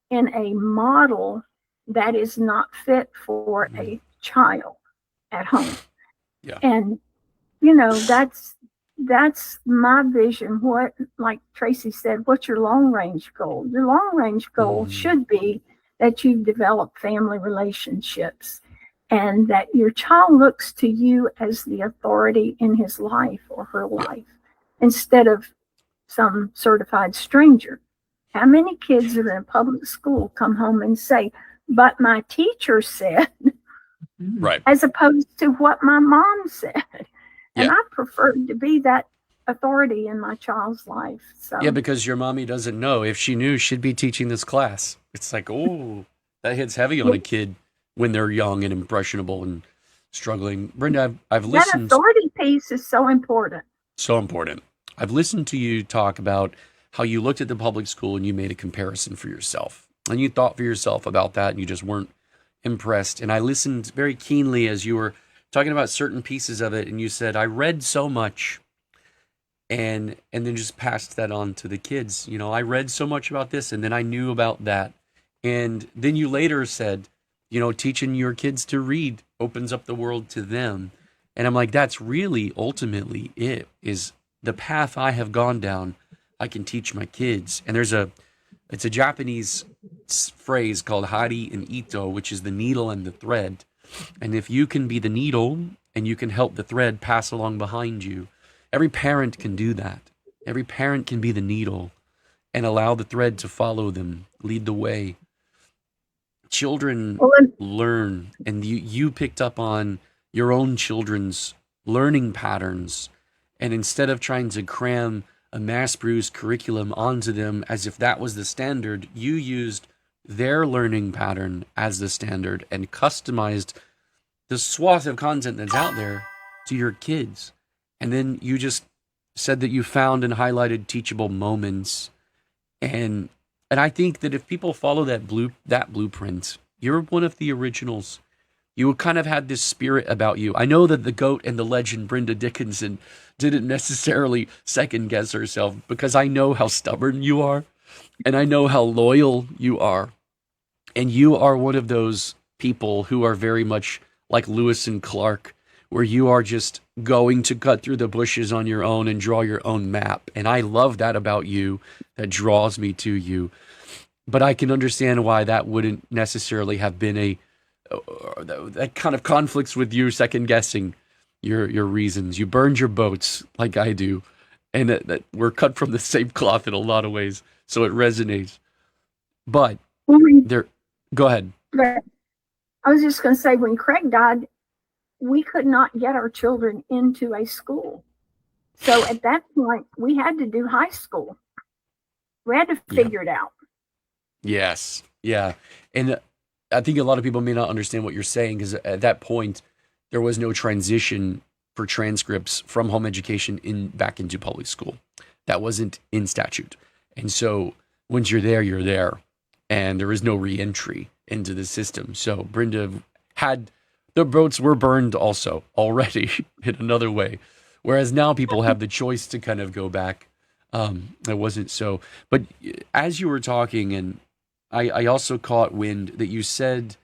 in a model that is not fit for a child at home. Yeah. And, that's my vision. What, like Tracy said, what's your long range goal? Your long range goal should be that you develop family relationships and that your child looks to you as the authority in his life or her life instead of some certified stranger. How many kids that are in public school come home and say, but my teacher said, Right. as opposed to what my mom said. And Yeah. I preferred to be that authority in my child's life. So Yeah, because your mommy doesn't know. If she knew, she'd be teaching this class. It's like, oh, that hits heavy on a kid when they're young and impressionable and struggling. Brenda, I've that listened. authority piece is so important. So important. I've listened to you talk about how you looked at the public school and you made a comparison for yourself. And you thought for yourself about that and you just weren't impressed, and I listened very keenly as you were talking about certain pieces of it, and you said, I read so much, and then just passed that on to the kids. You know, I read so much about this, and then I knew about that. And then you later said, you know, teaching your kids to read opens up the world to them. And I'm like, that's really ultimately it, is the path I have gone down, I can teach my kids. And it's a Japanese phrase called hari and ito, which is the needle and the thread. And if you can be the needle and you can help the thread pass along behind you, every parent can do that. Every parent can be the needle and allow the thread to follow them, lead the way. Children learn, and you picked up on your own children's learning patterns. And instead of trying to cram a mass-produced curriculum onto them as if that was the standard, you used their learning pattern as the standard and customized the swath of content that's out there to your kids. And then you just said that you found and highlighted teachable moments. And I think that if people follow that blueprint, you're one of the originals. You kind of had this spirit about you. I know that the GOAT and the legend Brenda Dickinson didn't necessarily second guess herself, because I know how stubborn you are and I know how loyal you are. And you are one of those people who are very much like Lewis and Clark, where you are just going to cut through the bushes on your own and draw your own map. And I love that about you. That draws me to you. But I can understand why that wouldn't necessarily have been that kind of conflicts with you second guessing your reasons. You burned your boats like I do, and that we're cut from the same cloth in a lot of ways, so it resonates. But go ahead. I was just going to say, when Craig died, we could not get our children into a school. So at that point, we had to do high school. We had to figure it out. Yes. Yeah. And I think a lot of people may not understand what you're saying, because at that point, there was no transition for transcripts from home education back into public school. That wasn't in statute. And so once you're there, and there is no reentry into the system. So Brenda the boats were burned also already in another way. Whereas now people have the choice to kind of go back. It wasn't so. But as you were talking, and I also caught wind that you said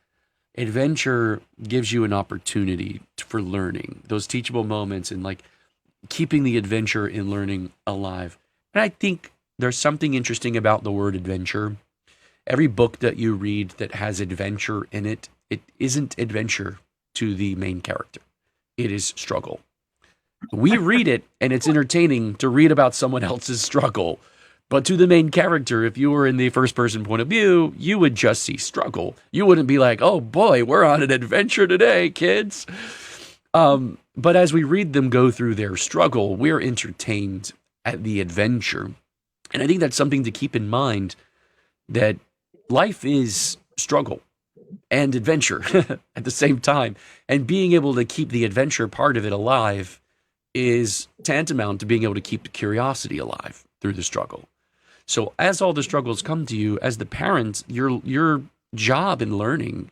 adventure gives you an opportunity for learning, those teachable moments, and like keeping the adventure in learning alive. And I think there's something interesting about the word adventure. Every book that you read that has adventure in it, it isn't adventure to the main character. It is struggle. We read it, and it's entertaining to read about someone else's struggle. But to the main character, if you were in the first person point of view, you would just see struggle. You wouldn't be like, oh boy, we're on an adventure today, kids. But as we read them go through their struggle, we're entertained at the adventure. And I think that's something to keep in mind, that life is struggle and adventure at the same time. And being able to keep the adventure part of it alive is tantamount to being able to keep the curiosity alive through the struggle. So as all the struggles come to you, as the parent, your job in learning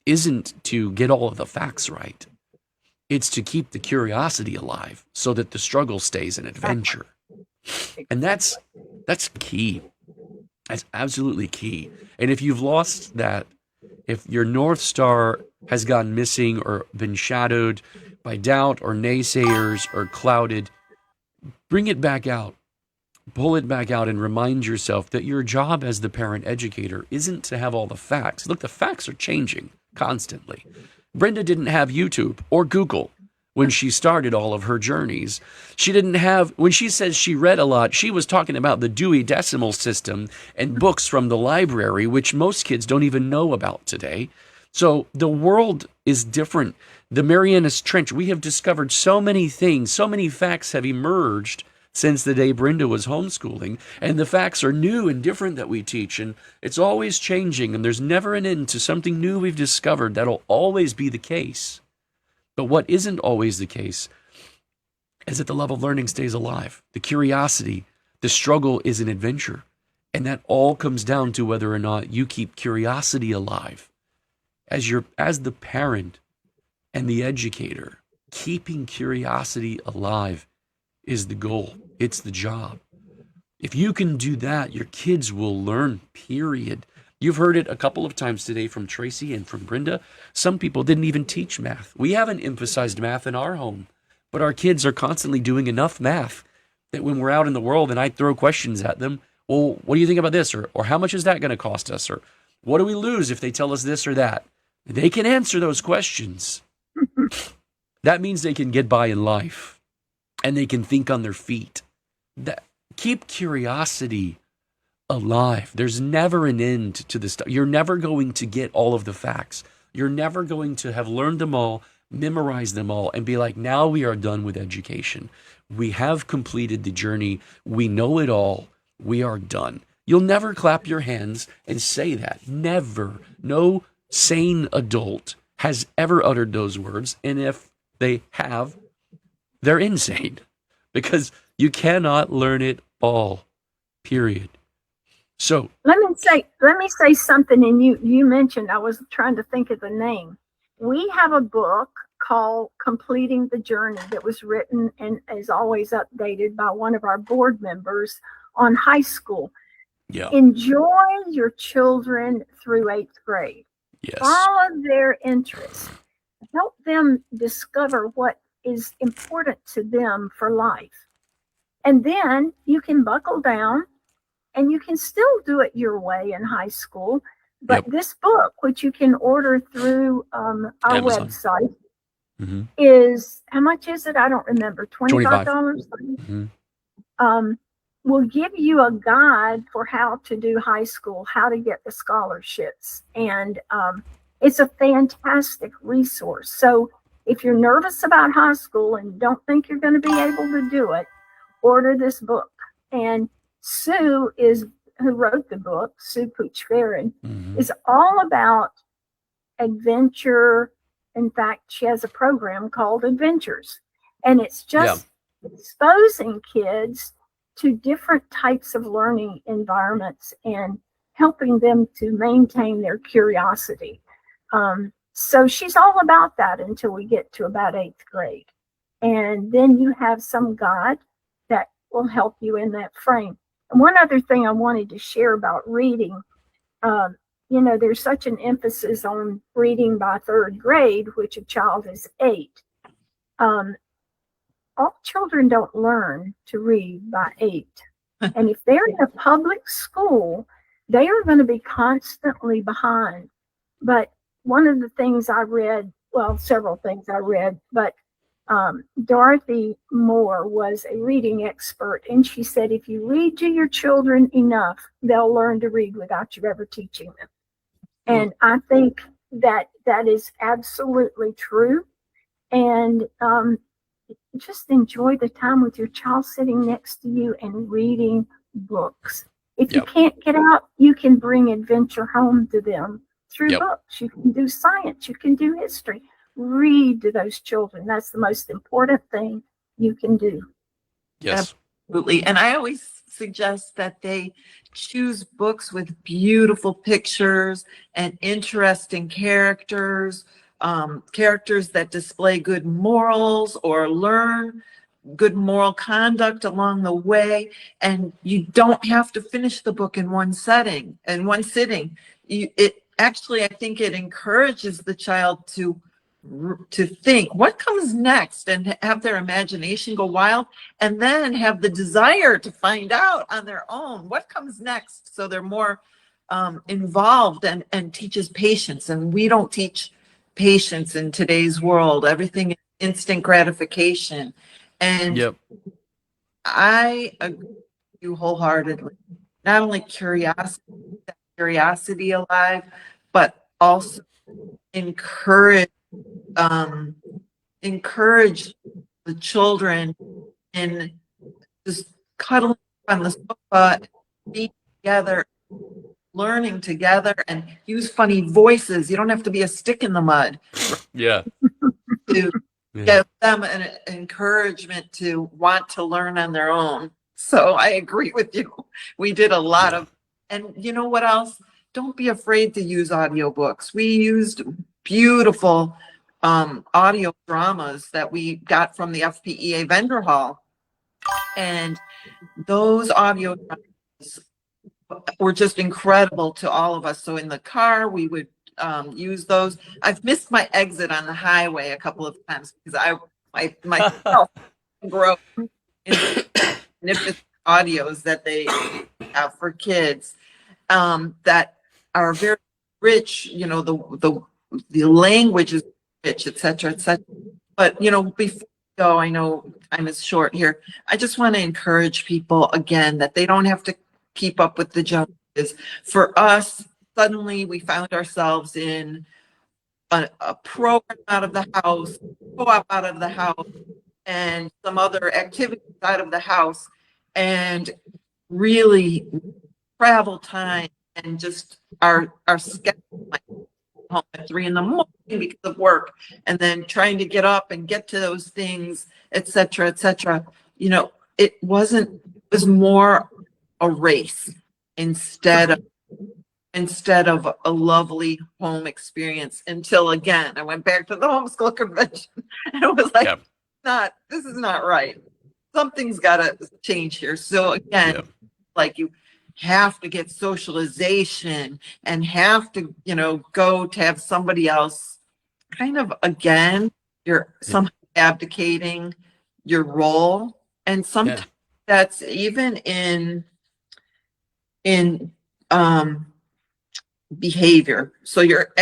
isn't to get all of the facts right. It's to keep the curiosity alive so that the struggle stays an adventure. And that's key. That's absolutely key. And if you've lost that, if your North Star has gone missing or been shadowed by doubt or naysayers or clouded, bring it back out. Pull it back out and remind yourself that your job as the parent educator isn't to have all the facts. Look, the facts are changing constantly. Brenda didn't have YouTube or Google when she started all of her journeys. She didn't have, when she says she read a lot, she was talking about the Dewey Decimal System and books from the library, which most kids don't even know about today. So the world is different. The Marianas Trench, we have discovered so many things, so many facts have emerged since the day Brenda was homeschooling, and the facts are new and different that we teach, and it's always changing, and there's never an end to something new we've discovered. That'll always be the case. But what isn't always the case is that the love of learning stays alive. The curiosity, the struggle is an adventure, and that all comes down to whether or not you keep curiosity alive. as the parent and the educator, keeping curiosity alive is the goal. It's the job. If you can do that, your kids will learn, period. You've heard it a couple of times today from Tracy and from Brenda. Some people didn't even teach math. We haven't emphasized math in our home, but our kids are constantly doing enough math that when we're out in the world and I throw questions at them, well, what do you think about this? Or how much is that going to cost us? Or what do we lose if they tell us this or that? They can answer those questions. That means they can get by in life and they can think on their feet. Keep curiosity alive. There's never an end to this stuff. You're never going to get all of the facts. You're never going to have learned them all, memorized them all, and be like, now we are done with education. We have completed the journey. We know it all. We are done. You'll never clap your hands and say that. Never. No sane adult has ever uttered those words. And if they have, they're insane, because you cannot learn it all, period. So let me say something. And you mentioned, I was trying to think of the name. We have a book called Completing the Journey that was written and is always updated by one of our board members on high school. Yeah. Enjoy your children through 8th grade. Yes. Follow their interests. Help them discover what is important to them for life. And then you can buckle down and you can still do it your way in high school. But this book, which you can order through our Amazon website, is, how much is it? I don't remember. $25? Will give you a guide for how to do high school, how to get the scholarships. And it's a fantastic resource. So if you're nervous about high school and don't think you're going to be able to do it, order this book. And Sue who wrote the book, Sue Pooch-Farron, is all about adventure. In fact, she has a program called Adventures. And it's just exposing kids to different types of learning environments and helping them to maintain their curiosity. So she's all about that until we get to about 8th grade. And then you have some guide that will help you in that frame. And one other thing I wanted to share about reading, there's such an emphasis on reading by 3rd grade, which a child is 8. All children don't learn to read by 8. And if they're in a public school, they are going to be constantly behind. But one of the things I read, well, several things I read, but Dorothy Moore was a reading expert, and she said, if you read to your children enough, they'll learn to read without you ever teaching them. And I think that is absolutely true. And just enjoy the time with your child sitting next to you and reading books. If you can't get out, you can bring adventure home to them through books. You can do science. You can do history. Read to those children. That's the most important thing you can do. Yes. Absolutely. And I always suggest that they choose books with beautiful pictures and interesting characters, characters that display good morals or learn good moral conduct along the way. And you don't have to finish the book in one sitting. I think it encourages the child to think what comes next and have their imagination go wild, and then have the desire to find out on their own what comes next. So they're more involved and teaches patience. And we don't teach patience in today's world. Everything is instant gratification. And I agree with you wholeheartedly. Not only curiosity alive, but also encourage the children in just cuddling on the sofa, being together, learning together, and use funny voices. You don't have to be a stick in the mud. To give them an encouragement to want to learn on their own. So I agree with you. We did a lot of, and you know what else? don't be afraid to use audiobooks. We used beautiful audio dramas that we got from the FPEA vendor hall. And those audio dramas were just incredible to all of us. So in the car, we would use those. I've missed my exit on the highway a couple of times because myself grow in magnificent audios that they have for kids that are very rich. You know, the language is rich, et cetera, et cetera. But, you know, before we go, I know time is short here. I just want to encourage people again that they don't have to keep up with the Joneses. For us, suddenly we found ourselves in a program out of the house, co-op out of the house, and some other activities out of the house, and really travel time and just our schedule, like home at 3 a.m. because of work, and then trying to get up and get to those things, et cetera, et cetera. You know, it was more a race instead of a lovely home experience, until again I went back to the homeschool convention and it was like, this is not right. Something's got to change here. So again, like, you have to get socialization and have to, you know, go to have somebody else kind of, again, you're somehow abdicating your role. And sometimes that's even in behavior. So you're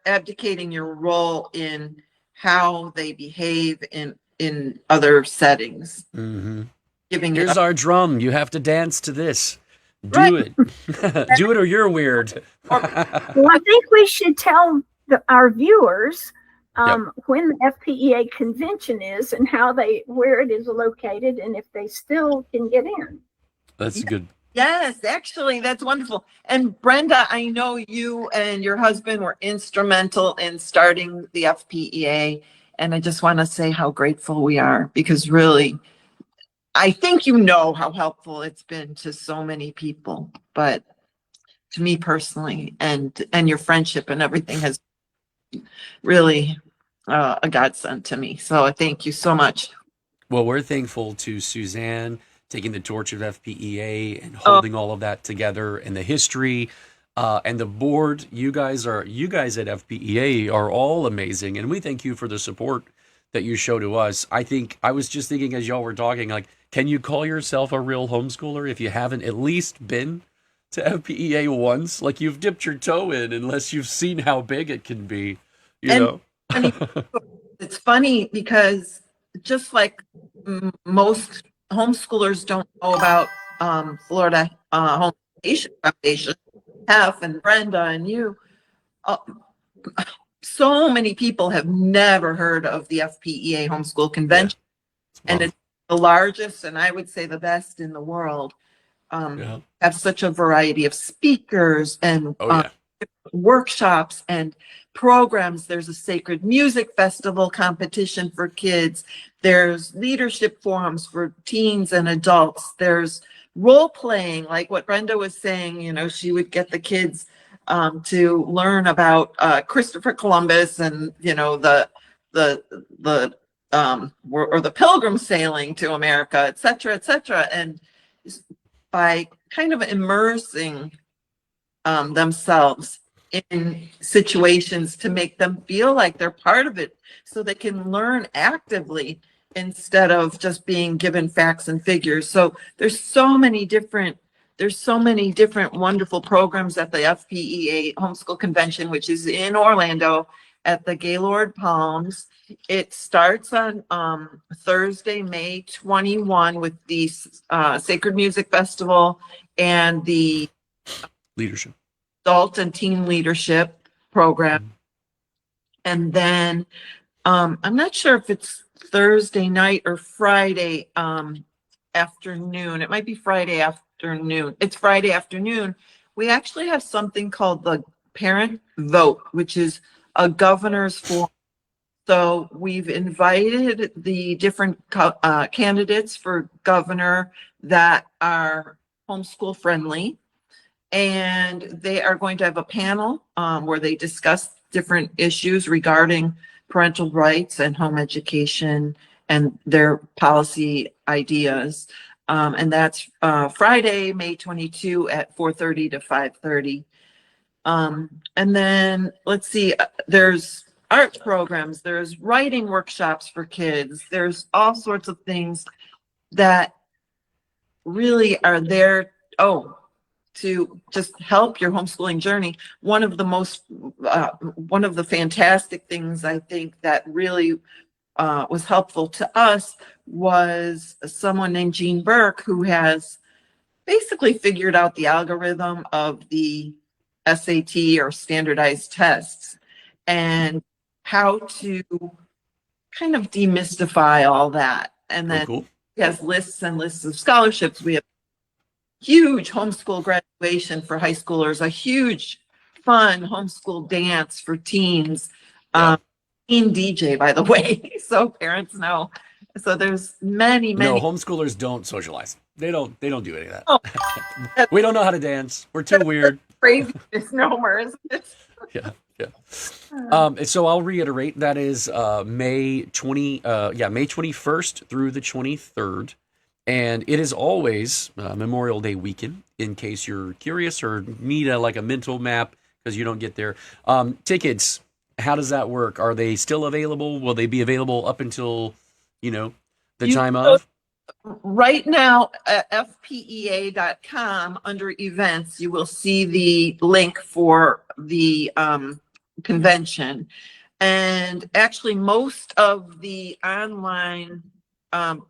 abdicating your role in how they behave in other settings. Mm-hmm. Here's our drum. You have to dance to this. Do it. Do it or you're weird. Well, I think we should tell our viewers when the FPEA convention is and where it is located, and if they still can get in. That's good. Yes, actually, that's wonderful. And Brenda, I know you and your husband were instrumental in starting the FPEA. And I just want to say how grateful we are, because really, I think you know how helpful it's been to so many people, but to me personally, and your friendship and everything has really a godsend to me. So thank you so much. Well, we're thankful to Suzanne taking the torch of FPEA and holding all of that together, and the history and the board. You guys at FPEA are all amazing, and we thank you for the support that you show to us. I was just thinking as y'all were talking, like, can you call yourself a real homeschooler if you haven't at least been to FPEA once? Like, you've dipped your toe in, unless you've seen how big it can be, you know? It's funny because just like most homeschoolers don't know about Florida Home Foundation, Hef and Brenda and you, so many people have never heard of the FPEA Homeschool Convention, and it's the largest, and I would say the best in the world. Have such a variety of speakers and workshops and programs. There's a sacred music festival competition for kids. There's leadership forums for teens and adults. There's role playing, like what Brenda was saying, you know, she would get the kids to learn about Christopher Columbus and, you know, the pilgrim sailing to America, et cetera, et cetera. And by kind of immersing themselves in situations to make them feel like they're part of it, so they can learn actively instead of just being given facts and figures. So there's so many different wonderful programs at the FPEA Homeschool Convention, which is in Orlando at the Gaylord Palms. It starts on Thursday, May 21, with the Sacred Music Festival and the leadership, adult and teen leadership program. And then I'm not sure if it's Thursday night or Friday afternoon. It might be Friday afternoon. It's Friday afternoon. We actually have something called the Parent Vote, which is a governor's forum. So we've invited the different candidates for governor that are homeschool friendly. And they are going to have a panel where they discuss different issues regarding parental rights and home education and their policy ideas. And that's Friday, May 22 at 4:30 to 5:30. And then let's see, there's art programs, there's writing workshops for kids, there's all sorts of things that really are there to just help your homeschooling journey. One of the fantastic things I think that really was helpful to us was someone named Jean Burke, who has basically figured out the algorithm of the SAT or standardized tests and how to kind of demystify all that. And then Cool. he has lists and lists of scholarships. We have huge homeschool graduation for high schoolers, a huge fun homeschool dance for teens, Yeah. teen DJ, by the way, so parents know. So there's many. No, homeschoolers don't socialize. They don't do any of that. Oh, We don't know how to dance. We're too weird. crazy misnomer, isn't it? Yeah. So I'll reiterate, that is May 21st through the 23rd. And it is always Memorial Day weekend, in case you're curious or need a mental map because you don't get there. Tickets, how does that work? Are they still available? Will they be available up until, the time of? Right now, at FPEA.com, under events, you will see the link for the convention. And actually, most of the online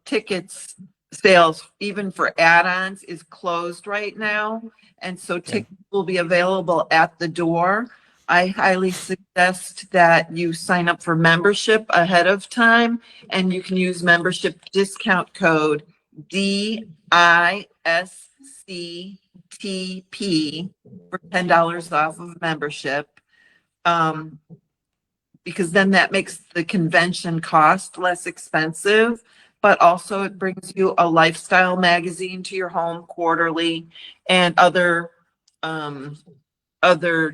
tickets sales, even for add-ons, is closed right now. And so tickets will be available at the door. I highly suggest that you sign up for membership ahead of time, and you can use membership discount code DISCTP for $10 off of membership. Because then that makes the convention cost less expensive, but also it brings you a lifestyle magazine to your home quarterly and other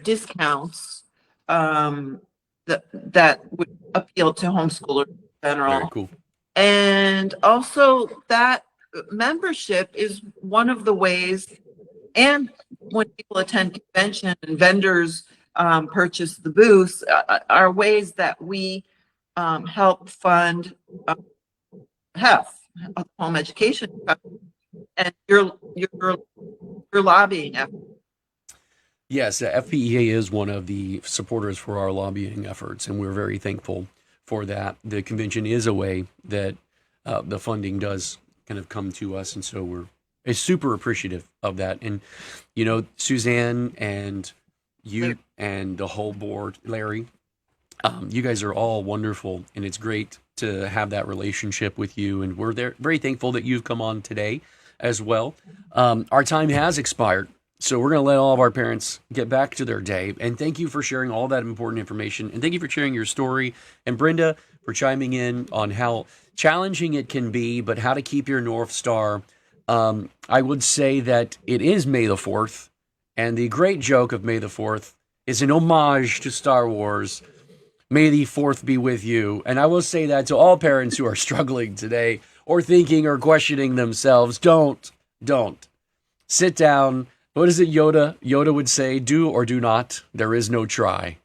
discounts that would appeal to homeschoolers in general. Very cool. And also that membership is one of the ways, and when people attend convention and vendors purchase the booths, are ways that we help fund HEF, home education, and your lobbying effort. Yes, FPEA is one of the supporters for our lobbying efforts, and we're very thankful for that. The convention is a way that the funding does kind of come to us, and so we're super appreciative of that. And, Suzanne and you and the whole board, Larry, you guys are all wonderful, and it's great to have that relationship with you, and we're very thankful that you've come on today as well. Our time has expired, so we're going to let all of our parents get back to their day, and thank you for sharing all that important information, and thank you for sharing your story, and Brenda for chiming in on how challenging it can be, but how to keep your North Star. I would say that it is May the 4th, and the great joke of May the 4th is an homage to Star Wars. May the 4th be with you. And I will say that to all parents who are struggling today or thinking or questioning themselves. Don't. Sit down. What is it Yoda? Yoda would say, do or do not. There is no try.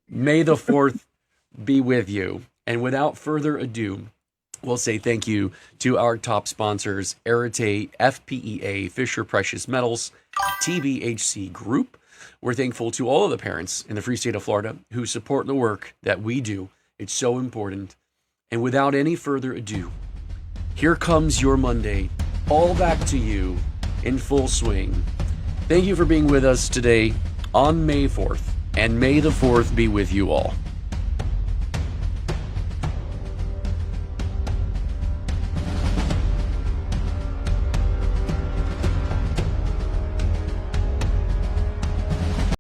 May the 4th be with you. And without further ado, we'll say thank you to our top sponsors, Arete, FPEA, Fisher Precious Metals, TBHC Group. We're thankful to all of the parents in the free state of Florida who support the work that we do. It's so important. And without any further ado, here comes your Monday, all back to you in full swing. Thank you for being with us today on May 4th, and may the 4th be with you all.